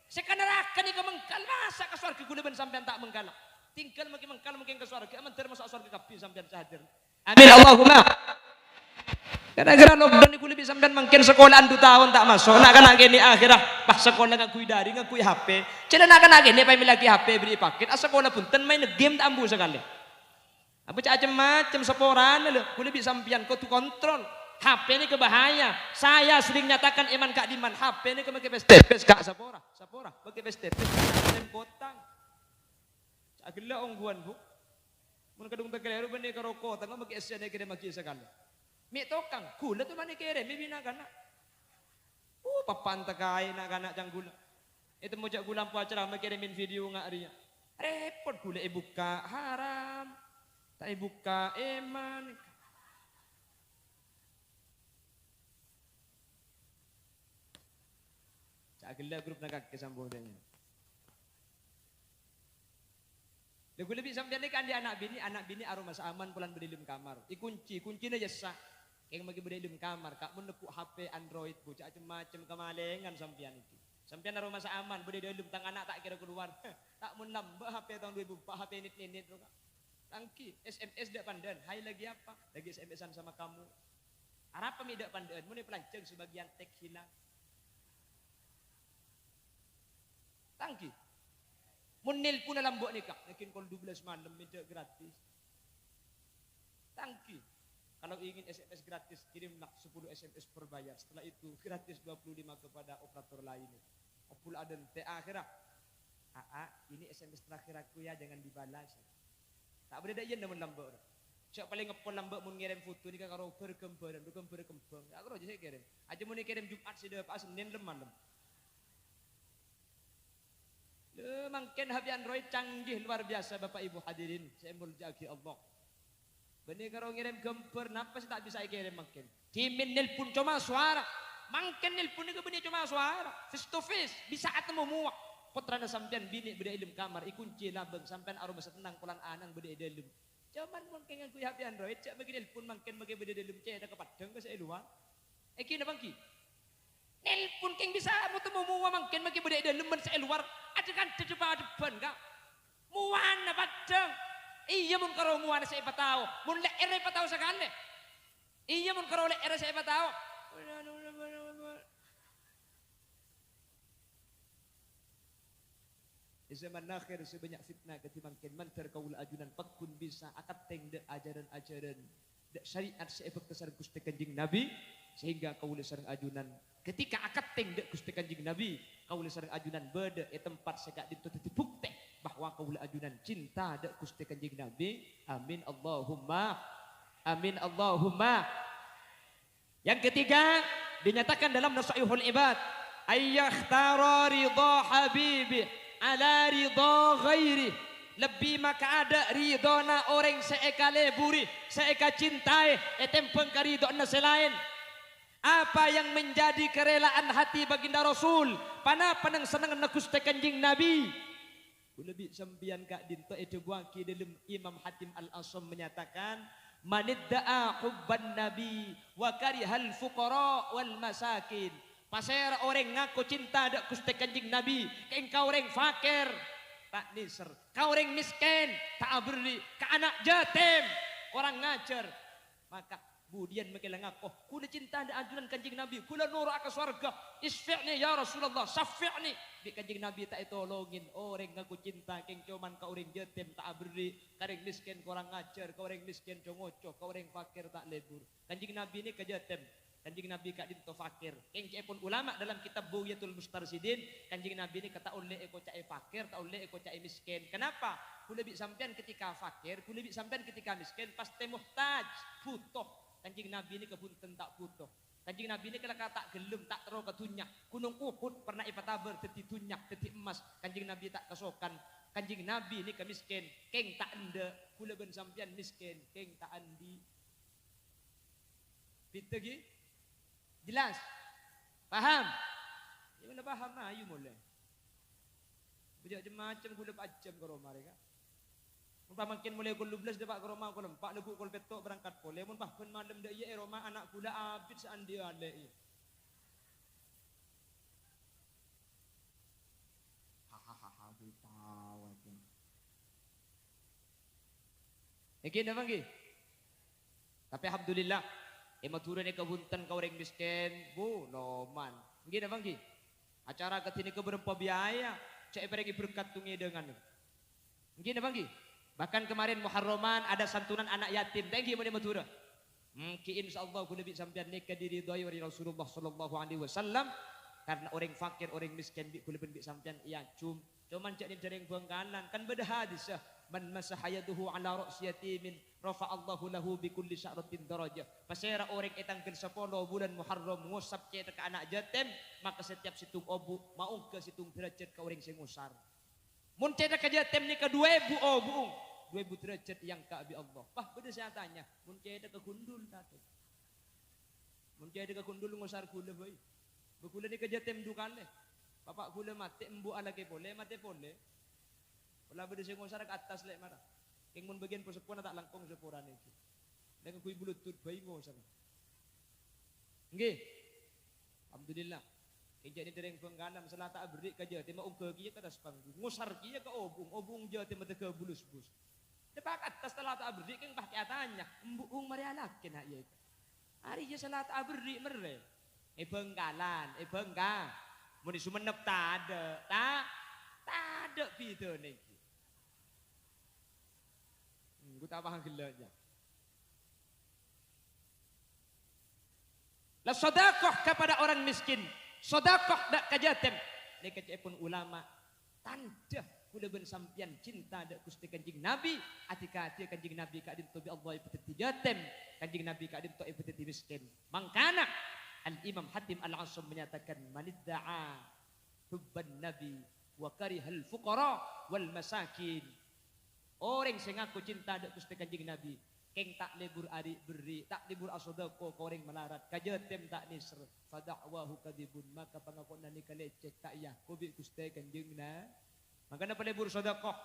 sekanarakan ni ke mengkal, masa ke surga aku leben sampai tak mengkal. Tinggal makin mengkal mungkin ke surga, amantir masuk surga kapi sampai hadir. Amin Allahumma. Gara-gara lockdown aku lebih sampean mungkin sekolahan 2 tahun tak masuk. Nak kan agene akhirah pas sekolah ngakui dari ngakui HP. Cina nak kan agene pakai lagi HP beri paket. Sekolah pun ten main game tak ambu sekali. Apa macam-macam seporan lho. Ku lebih sampean kau tu kontrol. HP ini kebahaya. Saya sering nyatakan iman Kak Diman HP ini ke pakai pes Kak sepora pakai pes dan kotang. Agila ongguan bu. Mun kadung tekeleru bende keroko tangga pakai SN kene maki sekali. Mi tokang, gula tu mana kere, mi bina kana. Papan takai nak kana jang gula. Itu mau jak gula puasa lah, kirimin video ngak ria. Repot gula buka haram, tak buka eman. Cak gila grup nak kesambung dengan. Lagu lebih sampai ni kan dia anak bini aroma aman pulang berdilim kamar. Kunci ni jasa. Yang bagi berdilim kamar, kak menepuk HP Android bocah macam-macam kemalengan sampean itu. Sampean aroma aman berdilim tang anak tak kira keluar. Tak mun lambah HP tahun 2004 HP nit-nit tu kak. Tangki SMS dak pandan. Hai lagi apa? Lagi SMS-an sama kamu. Arab mi dak pandan. Mun pelanceng sebagian tek hilang. Tangki. Mun nelpon dalam buat nikah. Mungkin kalau 12 malam minta gratis. Tangki. Kalau ingin SMS gratis, kirimlah 10 SMS berbayar. Setelah itu gratis 25 kepada operator lain. Opul aden te akhirah. Ini SMS terakhir aku ya, jangan dibalas. Tak boleh dak yen namun lambat. Siapa paling ngepon lambat mun ngirim foto ni karo berkembang. Aku aja saya kirim. Aja mun kirim Jumat sida pas Senin malam. Le mangken HP Android canggih luar biasa Bapak Ibu hadirin. Saya muljaki Allah. Benih karo ngirim gambar napa sih tak bisa kirim mangken. Timin nelpon cuma suara. Mangken nelpon ni benih cuma suara. Face to face bisa atemu muak. Putrana sampean bini beda ilmu kamar ikunci labeng sampean aroma setenang pulang anang beda ilmu. Cuman mungkin aku HP Android cak bagi nelpon mangken bagi beda ilmu cak ada kepadang ke saya luar. Eki na bangki. Nelpon keng bisa mu temu muak mangken bagi beda ilmu saya luar. Ada kan cepat depan kak. Muana padang. Iya mun karo muana saya patao. Mun le ere patao sakane. Iya mun karo le ere saya patao. Di zaman akhir sebanyak fitnah ketimbang mantar kaul ajunan pakun bisa akad teng de ajaran-ajaran de syariat seefek kesar Gusti Kanjeng Nabi sehingga kaul sareng ajunan ketika akad teng de Gusti Kanjeng Nabi kaul sareng ajunan beda tempat segak ditutup bukti bahwa kaul ajunan cinta de Gusti Kanjeng Nabi. Amin Allahumma amin Allahumma. Yang ketiga dinyatakan dalam Nasihatul Ibad ayyakhtara ridha habibi ala ridha ghairi. Lebih maka ada ridona orang seeka leburi seeka cintai etempeng karidona selain. Apa yang menjadi kerelaan hati baginda Rasul pana panang senang Gusti Kanjeng Nabi. Lebih sambian kak dinto itu buaki dalam Imam Hatim Al-Asam menyatakan manidda'a hubban nabi wa karihal fuqara wal masakin. Pasir orang ngaku cinta dak Gusti Kanjeng Nabi, engkau orang fakir tak nisr, kau orang miskin tak beri, ke anak yatim orang ngajar. Maka budian makilah ngaku, kula cinta dak ajunan Kanjeng Nabi, kula nur ke surga. Isfi'ni ya Rasulullah, syafi'ni. Di Kanjeng Nabi tak tolongin orang ngaku cinta keng cuman ka orang yatim tak beri, ka orang miskin orang ngajar, ka orang miskin congoco, ka orang fakir tak lebur. Kanjeng Nabi ini ke yatim. Kanjeng Nabi kak dinto fakir. Kengke pun ulama dalam kitab Buyatul Mustarsidin, Kanjeng Nabi ini kata oleh eko cai fakir, tak oleh eko cai miskin. Kenapa? Kula bi sampean ketika fakir, kula bi sampean ketika miskin pasti muhtaj, butuh. Kanjeng Nabi ini kebunten tak butuh. Kanjeng Nabi ini kalau tak gelem tak tero ketunyak. Gunung Uhud pernah ipataber teti tunyak, teti emas. Kanjeng Nabi tak kesokan. Kanjeng Nabi ini kemiskin, keng tak ende. Kula ben sampean miskin, keng tak andi. Pitegi? Jelas? Paham? Ya mana paham lah, ayo mulai. Bejak macam gula pacem ke rumah mereka. Mumpah makin mulai kul 12 dapat ke rumah kul 4 lebuk kul petok berangkat boleh. Mumpah pun malam dak iya rumah anak gula abid seandi ale. Hahaha tahu aja. Iki dah panggil. Tapi alhamdulillah maturun ni kebuntan kau orang miskin, bu, noman. Gini bang ki, acara ketini ke berapa biaya, cek pergi berkat tungi dengan. Gini bang ki, bahkan kemarin Muharraman ada santunan anak yatim, thank you mana matura. Ki insyaallah aku lebih sampean nikah diri doi wali Rasulullah sallallahu alaihi wasallam karena orang fakir orang miskin bi kulit lebih sampean iya cuman cak ni jaring buang kanan kan beda hadis man masahayaduhu ala ra'si yatimin rafa'allahu lahu bi kulli sya'ratin darajah. Pasera orang etangkeun 10 bulan Muharram ngusap cek ke anak yatim maka setiap situng obu mau ke situng derajat ka orang sing ngusar. Mun cek ka yatim ni ka 2000 obu 2000 derajat yang ka abi Allah. Pah beda saya tanya, mun cek ka gundul tatu. Mun cek ka gundul ngusar kula boy. Bekula ni ka yatim dukane. Bapak gula mati embu alake boleh mati boleh. Wala beda sing ngusar ke atas lek marah. Keng mun bagian posepona tak langkong sepuran iki. Nek kuwi bluetooth bayi ngusar. Nggih. Alhamdulillah. Kejak ni dereng penggalam salah tak berik kaja tema ungke kiye ka das panggung. Ngusar kiye ka obung je tema teke bulus-bus. Depak atas salat abri keng pakai atanya. Embuung marialakin ha iya. Hari je salat abri mere. Bengkalan, bengka. Mun di Sumenep tak ada, tak ada video nih. Gue tak paham gelaknya. La sedekah kepada orang miskin, sedekah dak ka yatim. Ni pun ulama tanda kula ben sampian cinta dak Gusti Kanjeng Nabi, atika ati Kanjeng Nabi ka dinto bi Allah ibtiti yatim, Kanjeng Nabi ka dinto ibtiti miskin. Mangkana Al-Imam Hatim Al-Asam menyatakan manidda'a hubban nabi wa karihal fuqara wal masakin. Orang sing ngaku cinta dak Gusti Kanjeng Nabi keng tak libur ari beri, tak libur asodako koreng melarat, kajetem tak nisr, fada'wahu kadibun, maka pangakon nani kalecek tak iya, kubi Gusti Kanjeng na. Maka na palibur sodako.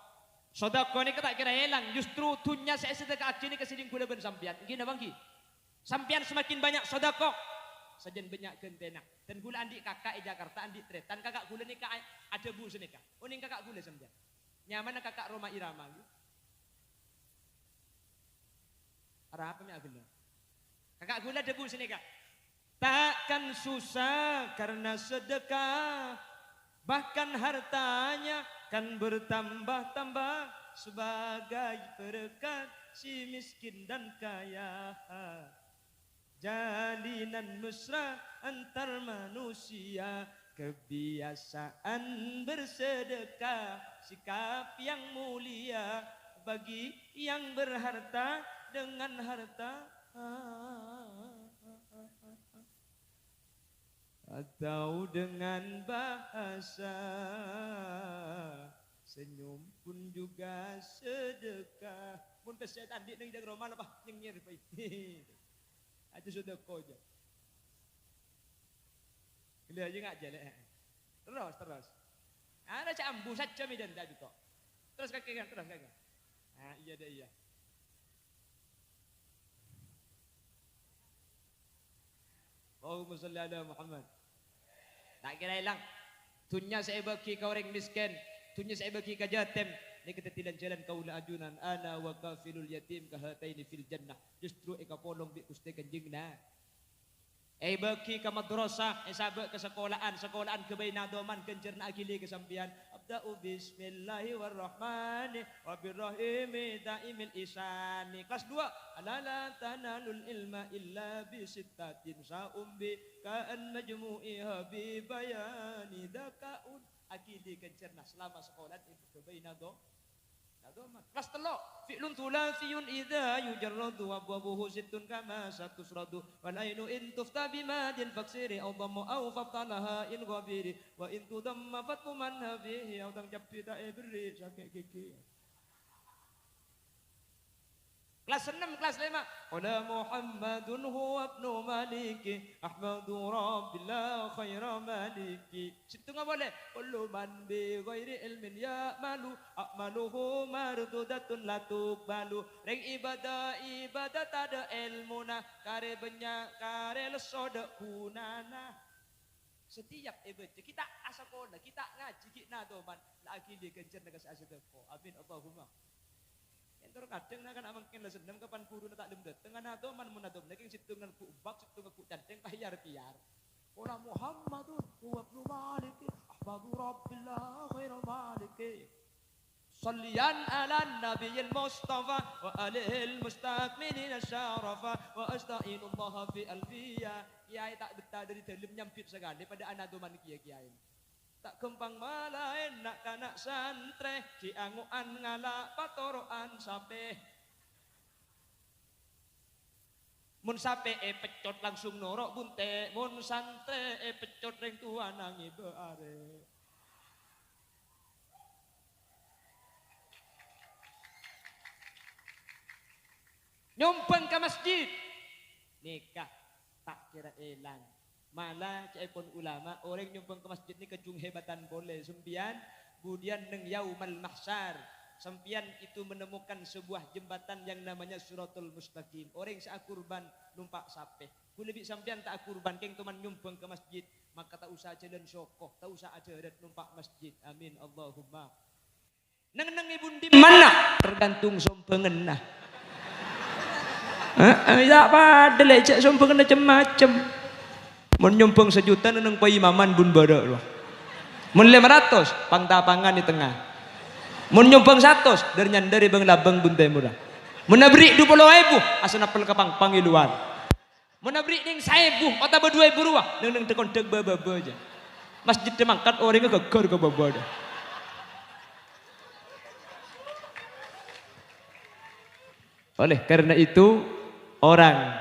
Sodako ni kata kira hilang, justru tunya saya sedekah ni kesiding kula ben sampian. Gina bangki. Sampian semakin banyak sodako, sajen banyak kentena. Dan kula andi kakak di Jakarta, andi tretan kakak kula ni ka ada bu senika. Uning kakak kula sampian. Nyaman kakak Roma Irama. Apa mi agenda? Kakak gula debu sini kak. Takkan susah karena sedekah, bahkan hartanya kan bertambah-tambah sebagai berkat si miskin dan kaya. Jalinan mesra antar manusia, kebiasaan bersedekah, sikap yang mulia bagi yang berharta dengan harta atau dengan bahasa senyum pun juga sedekah. Mun pesetan di nang jaga rumah apa nyengir pai. Aja sedekah aja. Gila aja enggak aja lek. Terus. Ada cak ambu saja medan tadi kok. Terus kakek terus kakek. Ah iya deh iya. Allahumma salli ala Muhammad. Tak kira hilang. Tunya saya bagi ke orang miskin, tunya saya bagi ke yatim. Ni ketetilan jalan kaula ajunan ana wa kafilul yatim kahataini fil jannah. Justru eka polong bi Gusti Kanjeng na. Bagi ke madrasah, sabe ke sekolahan kebainadoman kencerna agili kesampian. Abda'u bismillahirrahmanirrahim wa birrahimi daimil isani. Kelas 2. Alala tanalul ilma illa bisittatin sa'umbi ka'an majmu'iha bi bayani dakaun. Agili kencerna selama sekolahan itu kebainadoman. Kelas 3. Fi'lun thulathiyun idza yujarradu wa abwabuhu sittun kama satusradu wal ainu in tufta bimadin faksiri aw dhamma aw fatalaha in ghabiri wa in tudamma fatmu man habihi aw tang jappi ta ibri sakek gigi. Kelas 6, kelas 5. Qala Muhammadun huwa ibnu Maliki Ahmadu Rabbillah khaira Maliki. Situ enggak boleh. Kullu man bi ghairi ilmin ya malu a'maluhu mardudatun la tuqbalu. Reng ibadah ada ilmuna kare banyak kare lesoda kunana. Setiap ibadah kita asakola, kita ngaji kita doman lagi dikencer dengan asadako. Amin Allahumma. Entar kadang nak nak mungkin lah senam kapan puru nak tak dem datang kan atau man munadom lagi situngan ku bak situngan ku canteng payar piar. Orang Muhammadun huwa ibnu Malik Ahmadu Rabbillah khairu Malik. Sallian ala nabiyil Mustafa wa alihil mustakminin syarafa wa astagfirullah fi alfiya. Kiai tak betah dari dalam nyampit sekali pada anadoman kiai. Tak kempang malain nak kanak santre dianguan ngalak patoroan sape mun sape pecot langsung norok bunte mun santre pecot reng tua nangi beare. Nyumpeng ke masjid nikah tak kira elang. Malah caipun ulama orang nyumbang ke masjid ni kejung hebatan boleh sempian kemudian neng yaumal mahsyar sempian itu menemukan sebuah jembatan yang namanya Suratul Mustaqim. Orang seakurban numpak sape boleh bi sampian tak akurban keng teman nyumbang ke masjid maka tak usah jalan sokoh tak usah ada numpak masjid. Amin Allahumma. Neng ibu di mana tergantung sompengen nah. Ya pada lecek sompengen macam-macam. Mun nyompeng sejuta nang paimaman bun bada loh. Mun 500 pangtapangan di tengah. Mun nyompeng 100 dari bang labang bun teh murah. Mun nabri 20.000 asana pel kapang pangiluan. Mun nabri ning 1.000 otak 2.000 ruah nang tekon deg baba aja. Masjid mangkat orangnya geger ke baba dah. Oleh karena itu orang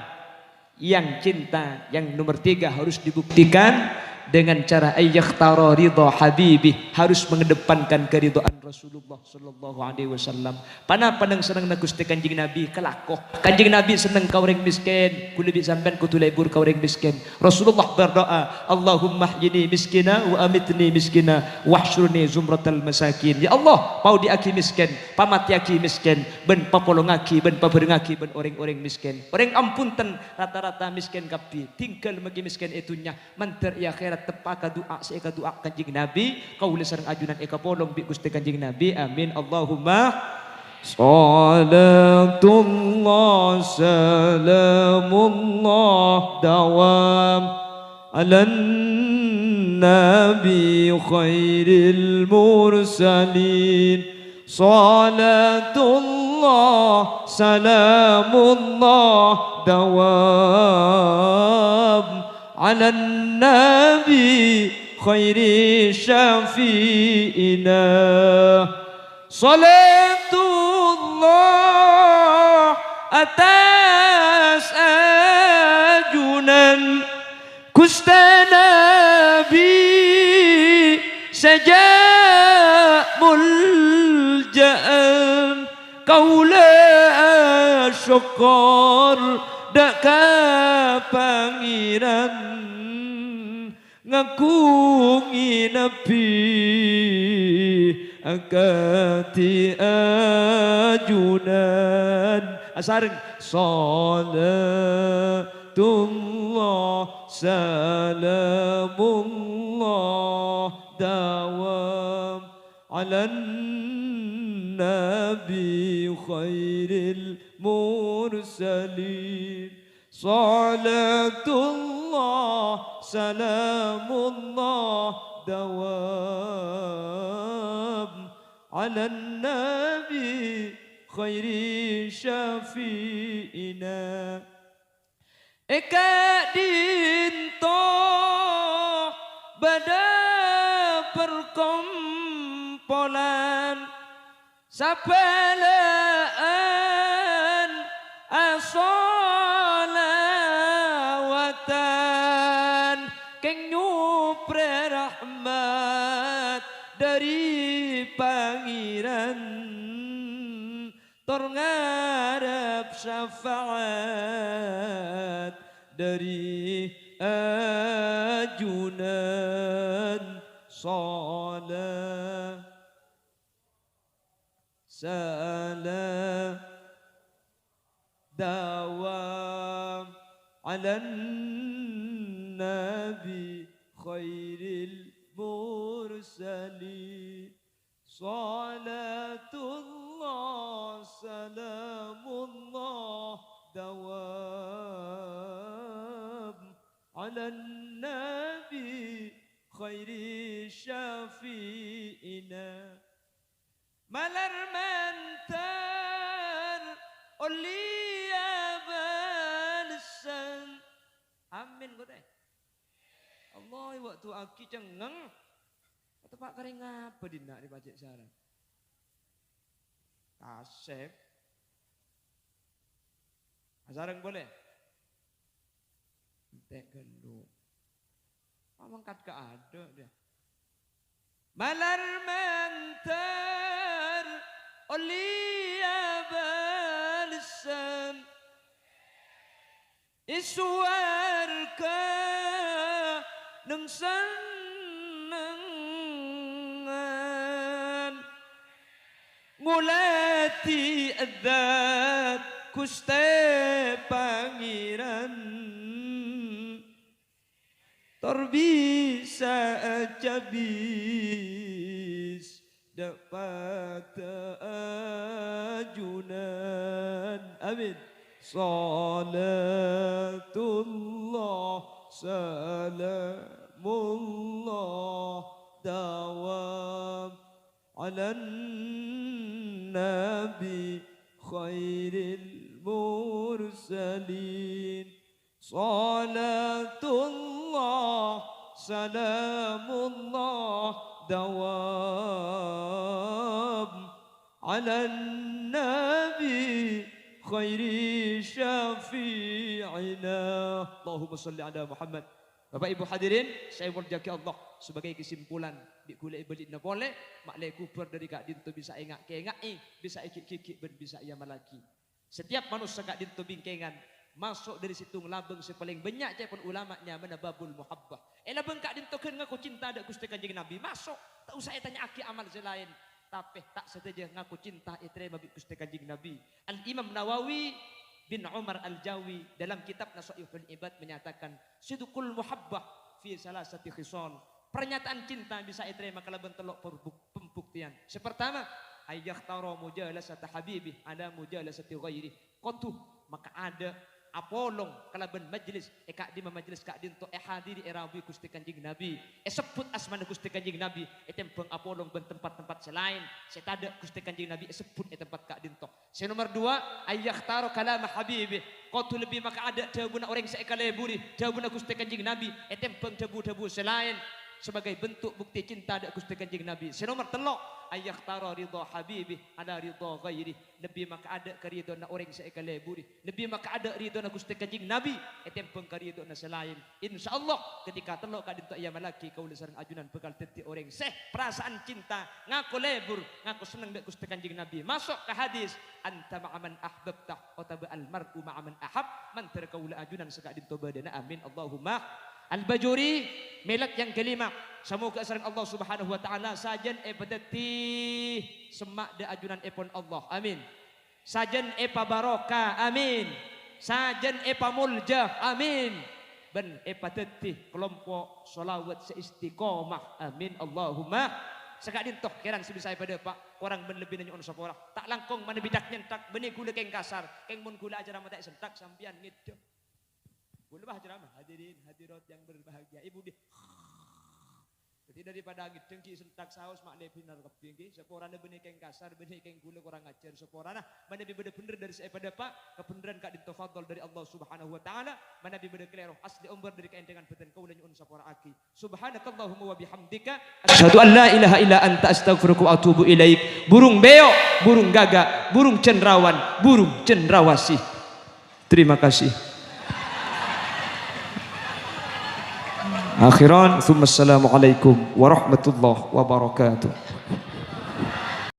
yang cinta yang nomor 3 harus dibuktikan dengan cara ayyakhtara ridha habibi, harus mengedepankan keridhaan Rasulullah sallallahu alaihi wasallam. Panang seneng na Gusti Kanjeng Nabi kelakoh. Kanjeng Nabi seneng ka urang miskin, kudu bi sampean kudu lebur ka urang miskin. Rasulullah berdoa, Allahumma hyini miskina wa amitni miskina wahsyurni zumratal masakin. Ya Allah, pau di aki miskin, pamati aki miskin, ben papolongaki, ben paberengaki ben orang-orang miskin. Orang ampunten rata-rata miskin kapi, tinggal magi miskin itunya mantar ya akhirat tepaka doa seeka doa Kanjeng Nabi kaula sareng ajunan eka polong bi Gusti Kanjeng Nabi amin Allahumma salatullah salamullah dawam ala nabi khairil mursalin salatullah salamullah dawam على النبي خير شفيئنا صلاة الله atas ajunan Gusti Nabi sejak muljaan kaula syukur dak pangeran ngakungi nabi akati ajunan asareng salatullah salamullah dawam ala nabi khairil mursalin salatullah salamullah dawam ala nabi khairi syafi'ina eka dinto bada perkompolan sabalaan asolawatan keng nyupre rahmat dari pangeran tor ngarep syafaat dari ajunan salat salam dawam ala nabi khairil mursalin salatullah salamullah dawam ala nabi khairi syafi'ina malar mantar oliyah balsan amin kau teh Allah waktu aki cengeng atau pak kering apa dina di pajak sarang kasep sarang boleh tek genduk mangkat ke ada dia malar mantar oliyah balsan iswarka neng senengan ngulati adat kuste pangeran tor bisa aja bis dapat Junan. Amin. Salatullah salamullah dawam ala nabi khairil mursalin. Salatullah salamullah dawam ala nabi khairi syafi'ina. Allahumma salli ala Muhammad. Bapak Ibu hadirin, saya berjaki Allah sebagai kesimpulan di kulai belit na boleh maklai kuper dari kak dinto bisa engak kengai bisa ikik ben bisa ia malaki. Setiap manusia kak dinto bingkengan masuk dari situ ngelabeng sepaling banyak je pun ulamanya menababul muhabbah. Labeng kak dinto kan ngaku cinta ada Gusti Kanjeng Nabi masuk. Tak usah tanya aki amal selain. Tapi tak saja ngaku cinta iterima bi Gusti Kanjeng Nabi. Al Imam Nawawi bin Umar Al-Jawi dalam kitab Nasaihul Ibad menyatakan sidqul muhabbah fi salasati khisal. Pernyataan cinta bisa iterima kalau bentelok pembuktian. Sepertama ayyahtara mujalasata habibi ada mujalasati ghairi. Qatu maka ada apolong kalaban majlis kak di majlis kak dinto hadiri erawi Gusti Kanjeng Nabi sebut asmana Gusti Kanjeng Nabi tempeng apolong ben tempat-tempat selain setada Gusti Kanjeng Nabi sebut tempat kak dinto. Nomor 2 ayyahtaro kalam habibi qatu lebih maka ada jawabuna orang sekaleburi jawabuna Gusti Kanjeng Nabi tempeng debu-debu selain sebagai bentuk bukti cinta ada Gusti Kanjeng Nabi. Nomor 3 ayyahtara ridha habibi ada ridha ghairi lebih maka ada karidho na orang sekaleburi lebih maka ada ridho na Gusti Kanjeng Nabi tempeng karidho na selain. Insyaallah ketika telok ka dinto iya malaki kaula sareng ajunan bekal teti orang seh perasaan cinta ngaku lebur ngaku seneng dak Gusti Kanjeng Nabi masuk ke hadis anta ma'aman ahbabta wa tabu al mar'u ma'aman ahab man terkaula ajunan seka dinto badana amin Allahumma. Al-Bajuri milat yang kelima semoga sareng Allah Subhanahu wa taala sajan badati semak de ajunan epon Allah amin. Sajan epa barokah amin. Sajan epa mulja amin. Ben epa tetih kelompok solawat seistiqomah amin Allahumma. Sekak dintoh keran sebisa pada pak orang ben lebih nanya on sapora tak langkong mana bidak nyentak benih gula keng kasar keng mun gula ajaran mata sentak sampian ngidep. Boleh ceramah hadirin hadirat yang berbahagia ibu di jadi daripada dengki sentak saus mak le binar kepinggi seporana benih keng kasar benih keng gula kurang ajar seporana mana bi bener dari saya pada pak kebenaran kak ditafadhol dari Allah Subhanahu wa taala mana bi bener klero asli umbar dari kaendengan beten kau dan un sapora aki subhanakallahumma wa bihamdika asyhadu an la ilaha illa anta astaghfiruka wa atubu ilaik. Burung beo burung gagak burung cendrawan burung cendrawasih. Terima kasih. Akhiran, assalamualaikum warahmatullahi wabarakatuh.